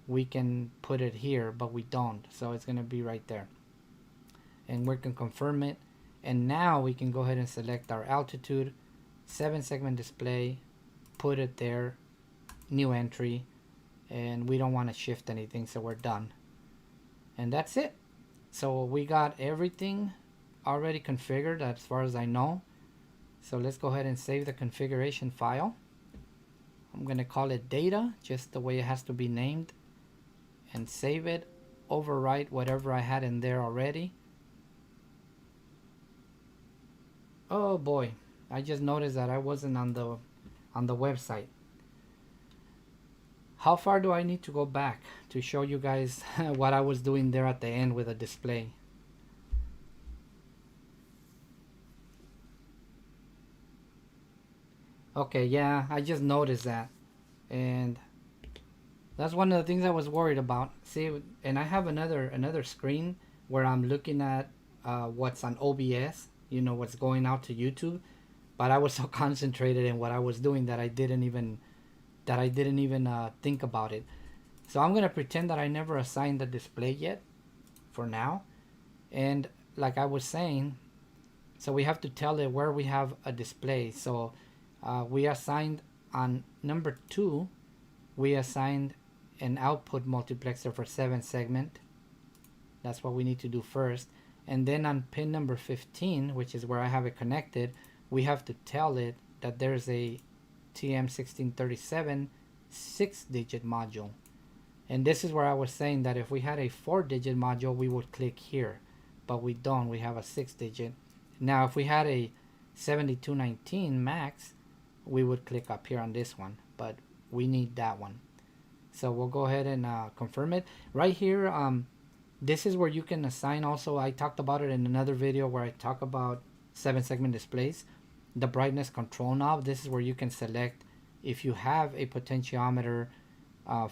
we can put it here, but we don't, so it's gonna be right there, and we can confirm it. And now we can go ahead and select our altitude, 7-segment display, put it there, new entry, and we don't want to shift anything, so we're done. And that's it. So we got everything already configured as far as I know. So let's go ahead and save the configuration file. I'm going to call it data, just the way it has to be named, and save it, overwrite whatever I had in there already. Oh boy, I just noticed that I wasn't on the website. How far do I need to go back to show you guys what I was doing there at the end with the display? Okay, yeah, I just noticed that, and that's one of the things I was worried about. See, and I have another screen where I'm looking at what's on OBS, what's going out to YouTube, but I was so concentrated in what I was doing that I didn't even think about it. So I'm gonna pretend that I never assigned the display yet for now. And like I was saying, so we have to tell it where we have a display. So we assigned on number 2, we assigned an output multiplexer for 7 segment. That's what we need to do first. And then on pin number 15, which is where I have it connected, we have to tell it that there's a TM1637 6-digit module. And this is where I was saying that if we had a 4-digit module, we would click here, but we don't. We have a 6-digit. Now if we had a 7219 max, we would click up here on this one, but we need that one. So we'll go ahead and confirm it right here. This is where you can assign also. I talked about it in another video where I talk about 7-segment displays. The brightness control knob, this is where you can select if you have a potentiometer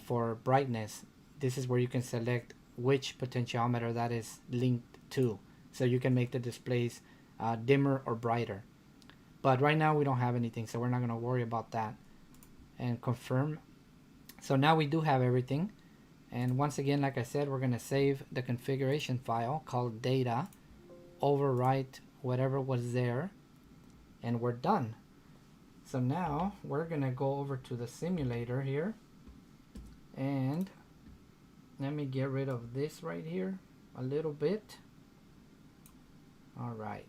for brightness. This is where you can select which potentiometer that is linked to, so you can make the displays dimmer or brighter. But right now we don't have anything, so we're not going to worry about that. And confirm. So now we do have everything. And once again, like I said, we're going to save the configuration file called data, overwrite whatever was there, and we're done. So now we're going to go over to the simulator here, and let me get rid of this right here a little bit. All right.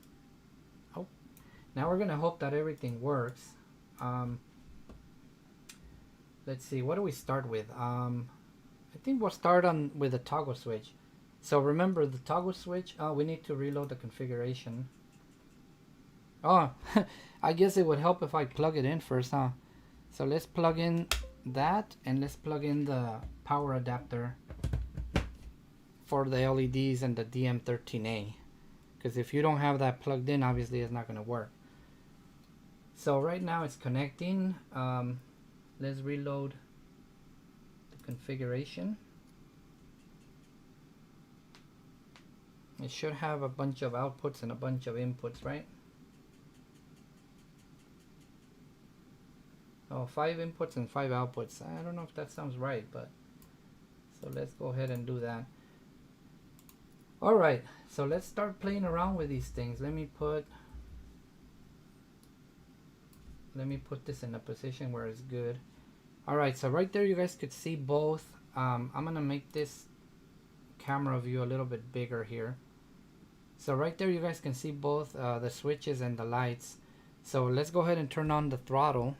Oh, now we're going to hope that everything works. Let's see, what do we start with? I think we'll start with the toggle switch. So remember the toggle switch, we need to reload the configuration. Oh, I guess it would help if I plug it in first, huh? So let's plug in that, and let's plug in the power adapter for the LEDs and the DM13A. Because if you don't have that plugged in, obviously it's not going to work. So right now it's connecting. Let's reload the configuration. It should have a bunch of outputs and a bunch of inputs, right? Oh, 5 inputs and 5 outputs. I don't know if that sounds right, but so let's go ahead and do that. All right, so let's start playing around with these things. Let me put this in a position where it's good. All right, so right there you guys could see both. I'm gonna make this camera view a little bit bigger here. So right there you guys can see both the switches and the lights. So let's go ahead and turn on the throttle,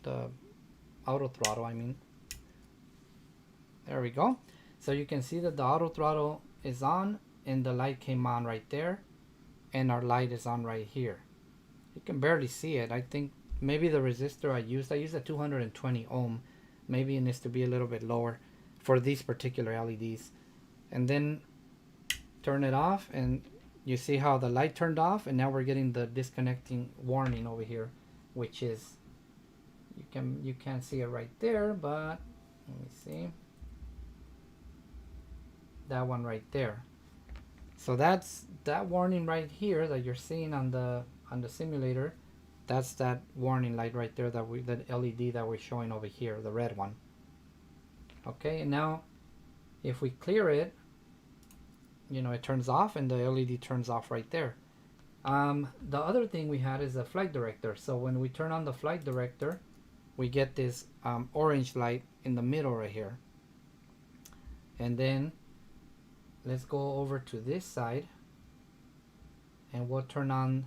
the auto throttle, I mean. There we go. So you can see that the auto throttle is on and the light came on right there, and our light is on right here. You can barely see it. I think maybe the resistor I used a 220 ohm. Maybe it needs to be a little bit lower for these particular LEDs. And then turn it off, and you see how the light turned off, and now we're getting the disconnecting warning over here, which is, you can't see it right there, but let me see, that one right there. So that's that warning right here that you're seeing on the simulator. That's that warning light right there, that LED that we're showing over here, the red one. Okay, and now if we clear it, you know, it turns off and the LED turns off right there. The other thing we had is a flight director. So when we turn on the flight director, we get this orange light in the middle right here. And then let's go over to this side and we'll turn on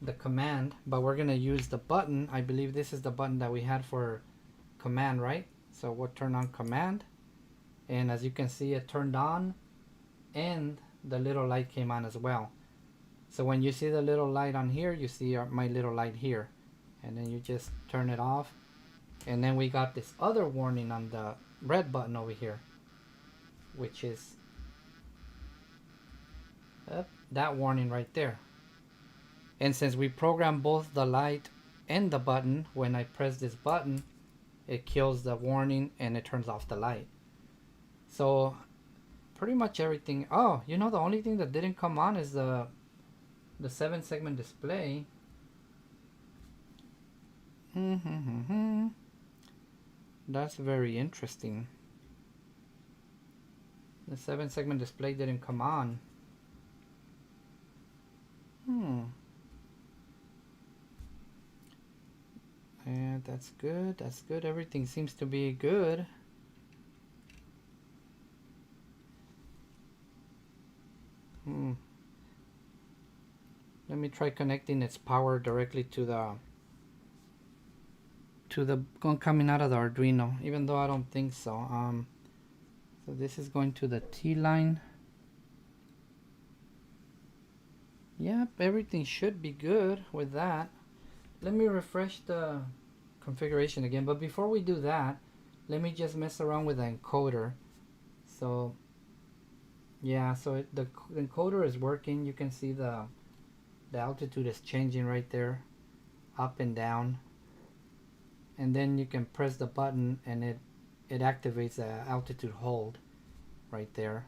the command, but we're gonna use the button. I believe this is the button that we had for command, right? So we'll turn on command, and as you can see, it turned on and the little light came on as well. So when you see the little light on here, you see my little light here, and then you just turn it off, and then we got this other warning on the red button over here, which is that warning right there. And since we programmed both the light and the button, when I press this button, it kills the warning and it turns off the light. So pretty much everything. Oh, you know, the only thing that didn't come on is the 7-segment display. That's very interesting. The 7-segment display didn't come on. And that's good. That's good. Everything seems to be good. Let me try connecting its power directly to the one coming out of the Arduino, even though I don't think so. So this is going to the T line. Yep, everything should be good with that. Let me refresh the configuration again, but before we do that, let me just mess around with the encoder. So yeah, so the encoder is working. You can see the altitude is changing right there, up and down, and then you can press the button and it activates the altitude hold right there.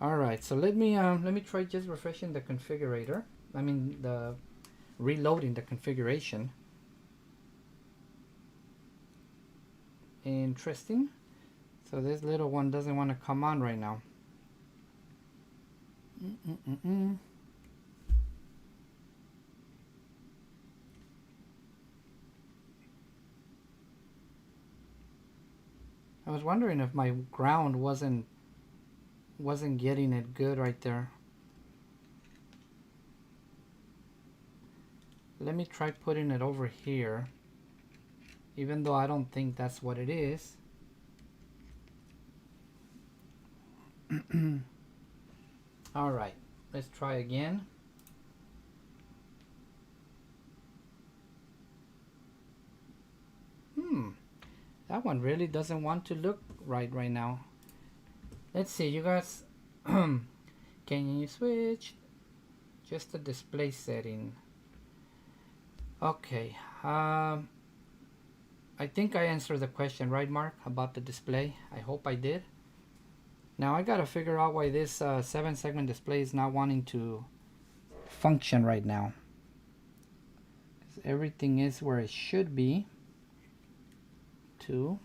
All right, so let me try just refreshing the configurator. I mean the reloading the configuration. Interesting. So this little one doesn't want to come on right now. I was wondering if my ground wasn't getting it good right there. Let me try putting it over here, even though I don't think that's what it is. All right, let's try again. That one really doesn't want to look right now. Let's see, you guys. Can you switch just the display setting? Okay. I think I answered the question, right, Mark, about the display. I hope I did. Now I gotta figure out why this 7-segment display is not wanting to function right now. Everything is where it should be. 2.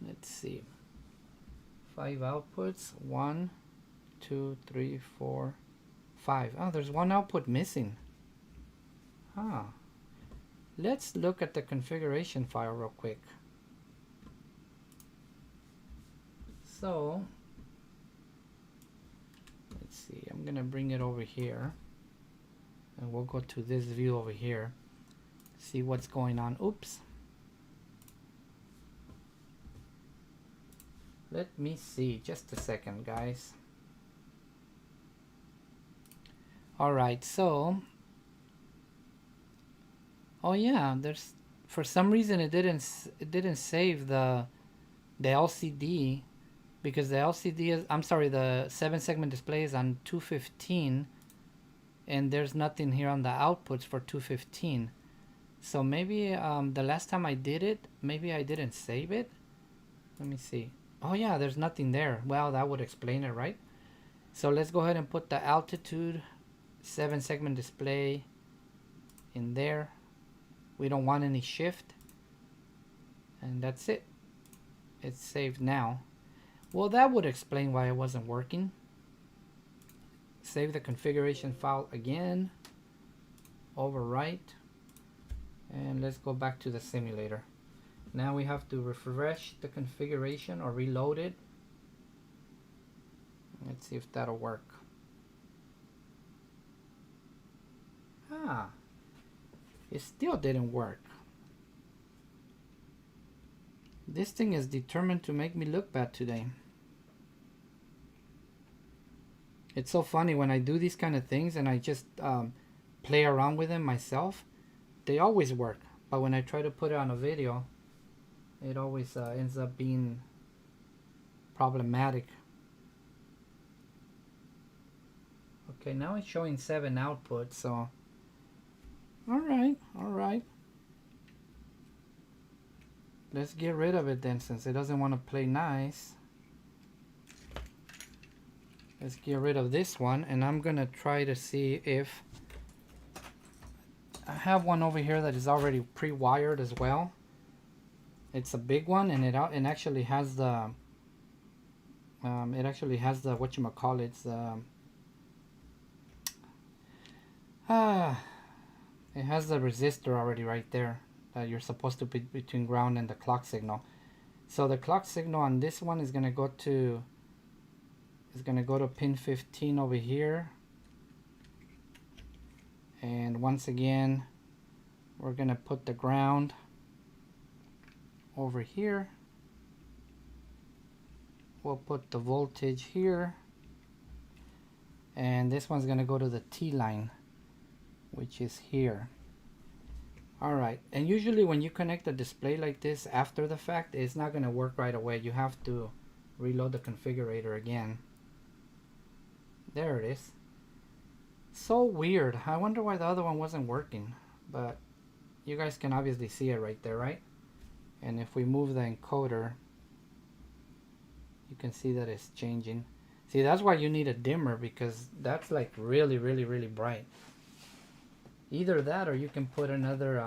Let's see. 5 outputs. 1, 2, 3, 4, 5. Oh, there's one output missing. Let's look at the configuration file real quick. So let's see, I'm gonna bring it over here and we'll go to this view over here, see what's going on. Oops. Let me see, just a second, guys. All right, so oh yeah, there's, for some reason it didn't save the LCD, because the LCD is, I'm sorry, the 7-segment display is on 215 and there's nothing here on the outputs for 215. So maybe the last time I did it, maybe I didn't save it. Let me see. Oh yeah, there's nothing there. Well, that would explain it, right? So let's go ahead and put the altitude 7-segment display in there. We don't want any shift, and that's it. It's saved now. Well, that would explain why it wasn't working. Save the configuration file again, overwrite, and let's go back to the simulator. Now we have to refresh the configuration or reload it. Let's see if that'll work. It still didn't work. This thing is determined to make me look bad today. It's so funny when I do these kind of things and I just play around with them myself. They always work, but when I try to put it on a video, it always ends up being problematic. Okay, now it's showing 7 outputs, so all right. Let's get rid of it then, since it doesn't want to play nice. Let's get rid of this one, and I'm gonna try to see if I have one over here that is already pre-wired as well. It's a big one, and it actually has the whatchamacallits, it has the resistor already right there that you're supposed to be between ground and the clock signal. So the clock signal on this one is gonna go to is going to go to pin 15 over here, and once again we're going to put the ground over here. We'll put the voltage here, and this one's going to go to the T line, which is here. Alright, and usually when you connect a display like this after the fact, it's not going to work right away. You have to reload the configurator again. There it is. So weird. I wonder why the other one wasn't working, but you guys can obviously see it right there, right? And if we move the encoder, you can see that it's changing. See, that's why you need a dimmer, because that's like really bright. Either that, or you can put another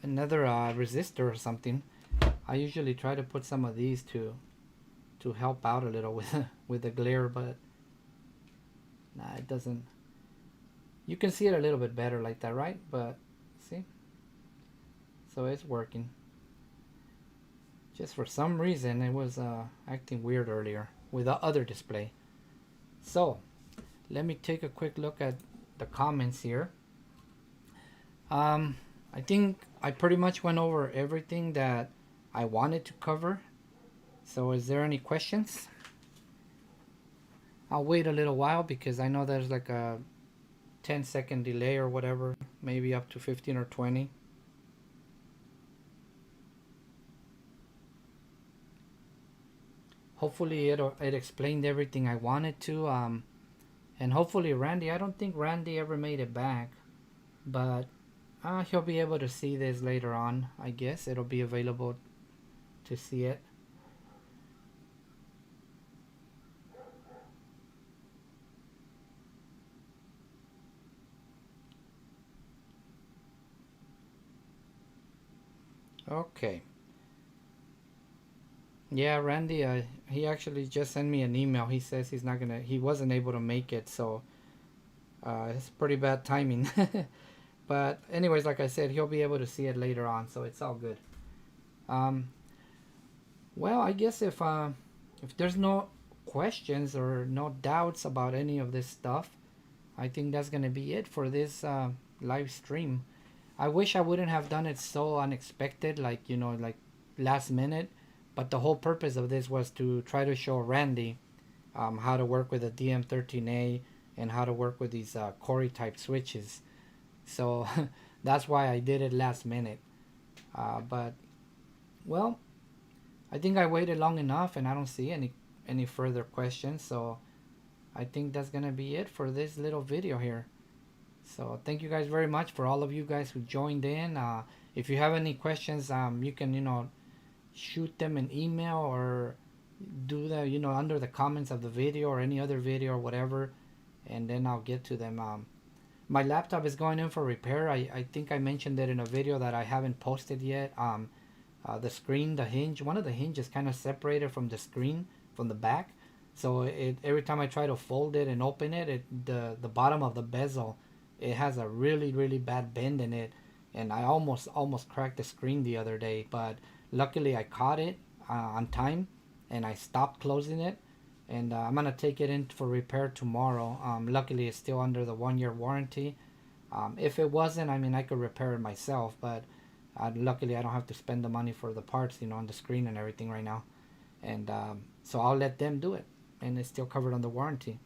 resistor or something. I usually try to put some of these to help out a little with the glare, but nah, it doesn't. You can see it a little bit better like that, right? But see, so it's working. Just for some reason it was acting weird earlier with the other display. So let me take a quick look at the comments here. I think I pretty much went over everything that I wanted to cover. So is there any questions? I'll wait a little while because I know there's like a 10-second delay or whatever, maybe up to 15 or 20. Hopefully it explained everything I wanted to, and hopefully Randy, I don't think Randy ever made it back, but he'll be able to see this later on. I guess it'll be available to see it. Okay. Yeah, Randy, he actually just sent me an email. He says he wasn't able to make it, so it's pretty bad timing. But anyways, like I said, he'll be able to see it later on, so it's all good. Well, I guess if there's no questions or no doubts about any of this stuff, I think that's gonna be it for this live stream. I wish I wouldn't have done it so unexpected, like like last minute. But the whole purpose of this was to try to show Randy how to work with a DM13A and how to work with these Corey type switches. So that's why I did it last minute. But well, I think I waited long enough and I don't see any further questions. So I think that's gonna be it for this little video here. So thank you guys very much for all of you guys who joined in. If you have any questions, you can shoot them an email or do the under the comments of the video or any other video or whatever, and then I'll get to them. My laptop is going in for repair. I think I mentioned it in a video that I haven't posted yet. The screen, the hinge, one of the hinges kind of separated from the screen from the back, so every time I try to fold it and open it, the bottom of the bezel, it has a really bad bend in it, and I almost cracked the screen the other day, but luckily I caught it on time and I stopped closing it, and I'm gonna take it in for repair tomorrow. Luckily it's still under the 1-year warranty. If it wasn't, I mean, I could repair it myself, but luckily I don't have to spend the money for the parts on the screen and everything right now, and so I'll let them do it, and it's still covered under warranty.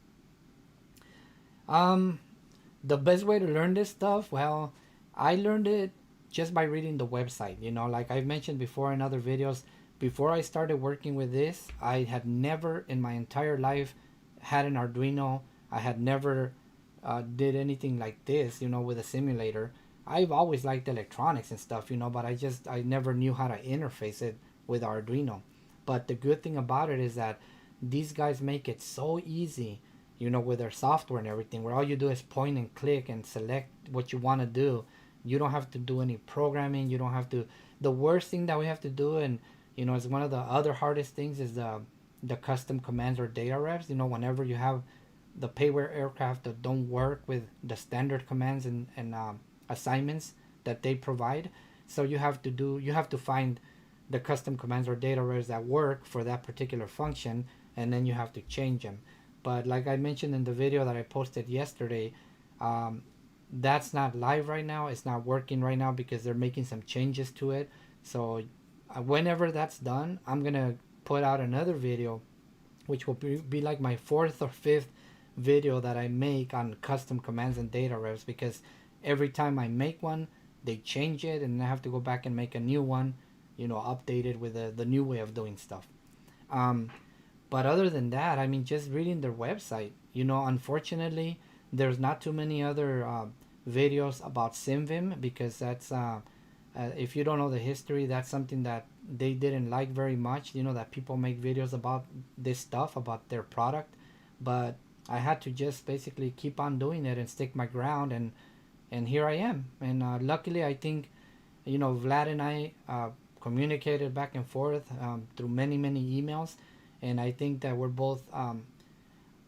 The best way to learn this stuff, well, I learned it just by reading the website. Like I've mentioned before in other videos, before I started working with this, I had never in my entire life had an Arduino. I had never did anything like this, with a simulator. I've always liked electronics and stuff, but I never knew how to interface it with Arduino. But the good thing about it is that these guys make it so easy, with their software and everything, where all you do is point and click and select what you want to do. You don't have to do any programming. You don't have to. The worst thing that we have to do, and is one of the other hardest things, is the custom commands or data refs. Whenever you have the payware aircraft that don't work with the standard commands and assignments that they provide, so you have to find the custom commands or data refs that work for that particular function, and then you have to change them. But like I mentioned in the video that I posted yesterday, um, that's not live right now. It's not working right now because they're making some changes to it. So whenever that's done, I'm gonna put out another video, which will be like my fourth or fifth video that I make on custom commands and data refs, because every time I make one, they change it, and I have to go back and make a new one, updated with the new way of doing stuff. Um, but other than that, I mean, just reading their website, unfortunately, there's not too many other videos about SimVim, because that's if you don't know the history, that's something that they didn't like very much, that people make videos about this stuff, about their product. But I had to just basically keep on doing it and stick my ground, and here I am. And luckily, I think, Vlad and I communicated back and forth through many emails, and I think that we're both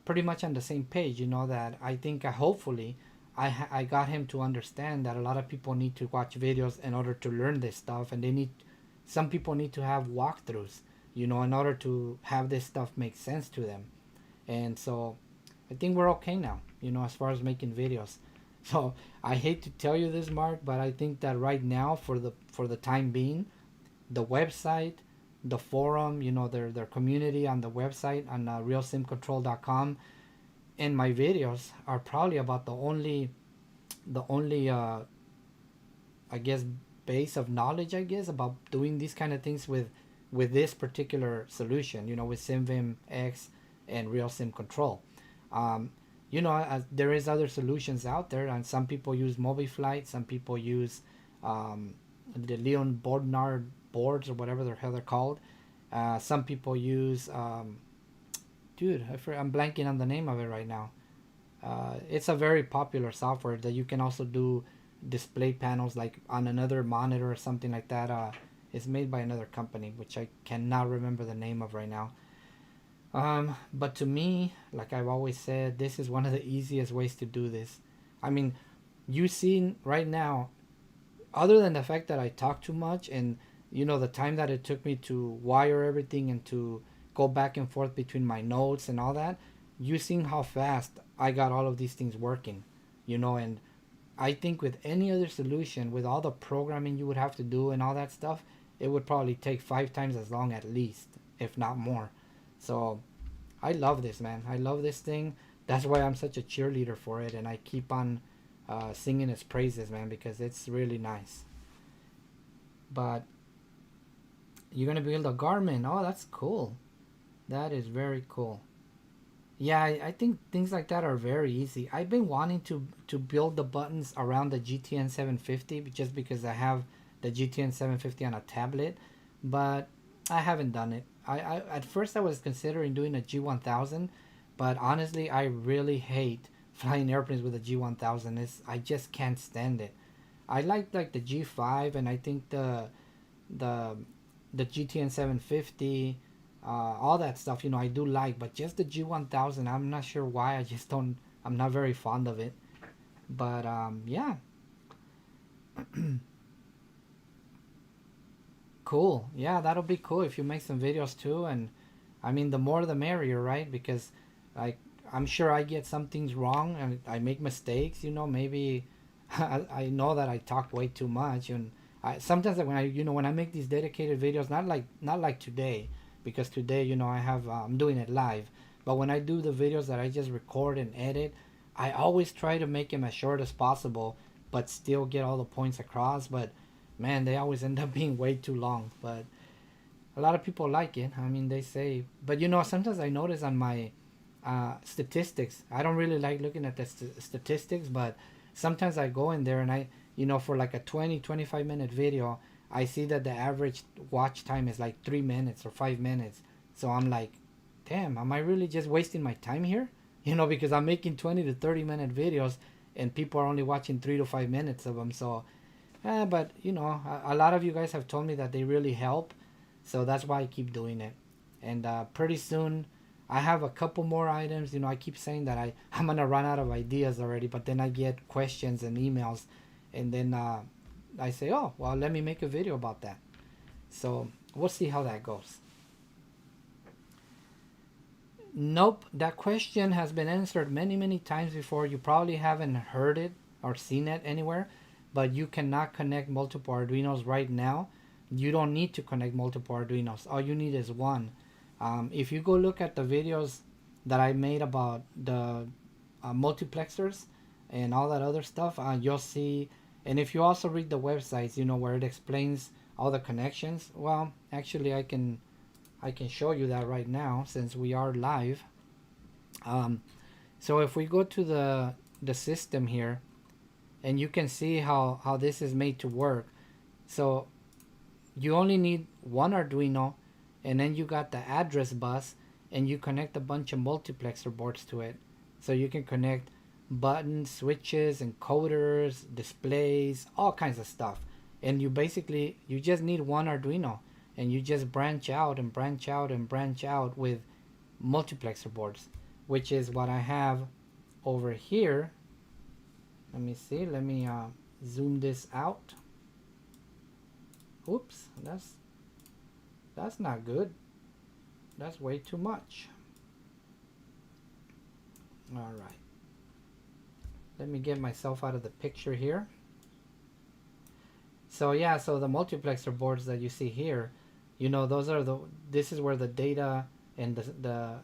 pretty much on the same page. That I think hopefully I got him to understand that a lot of people need to watch videos in order to learn this stuff, and some people need to have walkthroughs, in order to have this stuff make sense to them. And so I think we're okay now, as far as making videos. So I hate to tell you this, Mark, but I think that right now, for the time being, the website, the forum, their community on the website on realsimcontrol.com, and my videos are probably about the only I guess base of knowledge, I guess, about doing these kind of things with this particular solution, with SimVim X and RealSim Control. There is other solutions out there, and some people use MobiFlight, some people use the Leon Bordnard boards, or whatever the hell they're called. Some people use I'm blanking on the name of it right now. It's a very popular software that you can also do display panels, like on another monitor or something like that. It's made by another company, which I cannot remember the name of right now. But to me, like I've always said, this is one of the easiest ways to do this. I mean, you see right now, other than the fact that I talk too much, and the time that it took me to wire everything and to go back and forth between my notes and all that, you seen how fast I got all of these things working, and I think with any other solution, with all the programming you would have to do and all that stuff, it would probably take 5 times as long at least, if not more. So I love this, man. I love this thing. That's why I'm such a cheerleader for it, and I keep on singing its praises, man, because it's really nice. But you're gonna build a Garmin. Oh, that's cool. That is very cool. Yeah, I think things like that are very easy. I've been wanting to build the buttons around the GTN 750, just because I have the GTN 750 on a tablet, but I haven't done it. I at first I was considering doing a G1000, but honestly, I really hate flying airplanes with a G1000. I just can't stand it. I like the G5, and I think the GTN 750, all that stuff, I do like, but just the G1000, I'm not sure why. I'm not very fond of it. But yeah. Cool. Yeah, that'll be cool if you make some videos too. And I mean, the more the merrier, right? Because I'm sure I get some things wrong and I make mistakes, maybe I know that I talk way too much, and sometimes when I make these dedicated videos, not like today, because today, I'm doing it live, but when I do the videos that I just record and edit, I always try to make them as short as possible, but still get all the points across. But man, they always end up being way too long. But a lot of people like it. I mean, they say, but sometimes I notice on my statistics, I don't really like looking at the statistics, but sometimes I go in there and I, for like a 25 minute video, I see that the average watch time is like 3 minutes or 5 minutes. So I'm like, damn, am I really just wasting my time here? Because I'm making 20 to 30 minute videos and people are only watching 3 to 5 minutes of them. So, but a lot of you guys have told me that they really help. So that's why I keep doing it. And pretty soon I have a couple more items. I keep saying that I'm going to run out of ideas already, but then I get questions and emails, and then I say, oh, well, let me make a video about that. So we'll see how that goes. Nope, that question has been answered many times before. You probably haven't heard it or seen it anywhere, but you cannot connect multiple Arduinos right now. You don't need to connect multiple Arduinos. All you need is one. If you go look at the videos that I made about the multiplexers and all that other stuff, you'll see. And if you also read the websites, you know, where it explains all the connections. Well, actually, I can show you that right now since we are live. So if we go to the system here, and you can see how this is made to work. So you only need one Arduino, and then you got the address bus, and you connect a bunch of multiplexer boards to it. So you can connect buttons, switches, encoders, displays, all kinds of stuff. And you just need one Arduino, and you just branch out and branch out and branch out with multiplexer boards, which is what I have over here. Let me see, let me zoom this out. Oops, that's not good. That's way too much. All right, let me get myself out of the picture here. So yeah, so the multiplexer boards that you see here, you know, this is where the data and the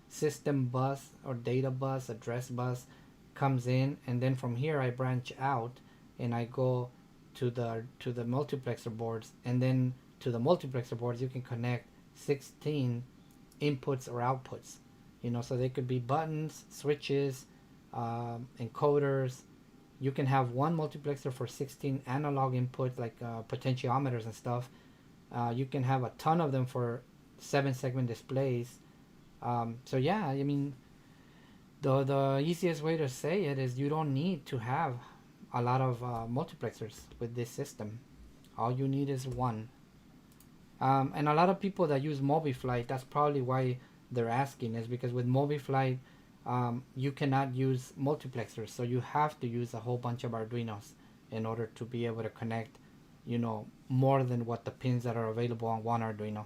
system bus or data bus, address bus comes in, and then from here I branch out and I go to the multiplexer boards, and then to the multiplexer boards you can connect 16 inputs or outputs, you know, so they could be buttons, switches, encoders. You can have one multiplexer for 16 analog inputs like potentiometers and stuff. You can have a ton of them for 7-segment displays. So yeah, I mean, the easiest way to say it is you don't need to have a lot of multiplexers with this system. All you need is one. And a lot of people that use MobiFlight, that's probably why they're asking, is because with MobiFlight you cannot use multiplexers, so you have to use a whole bunch of Arduinos in order to be able to connect, you know, more than what the pins that are available on one Arduino.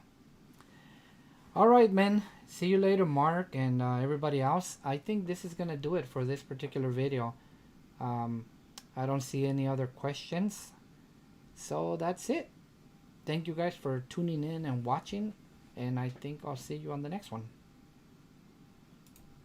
Alright, man, see you later, Mark, and everybody else. I think this is gonna do it for this particular video. I don't see any other questions, so that's it. Thank you guys for tuning in and watching, and I think I'll see you on the next one.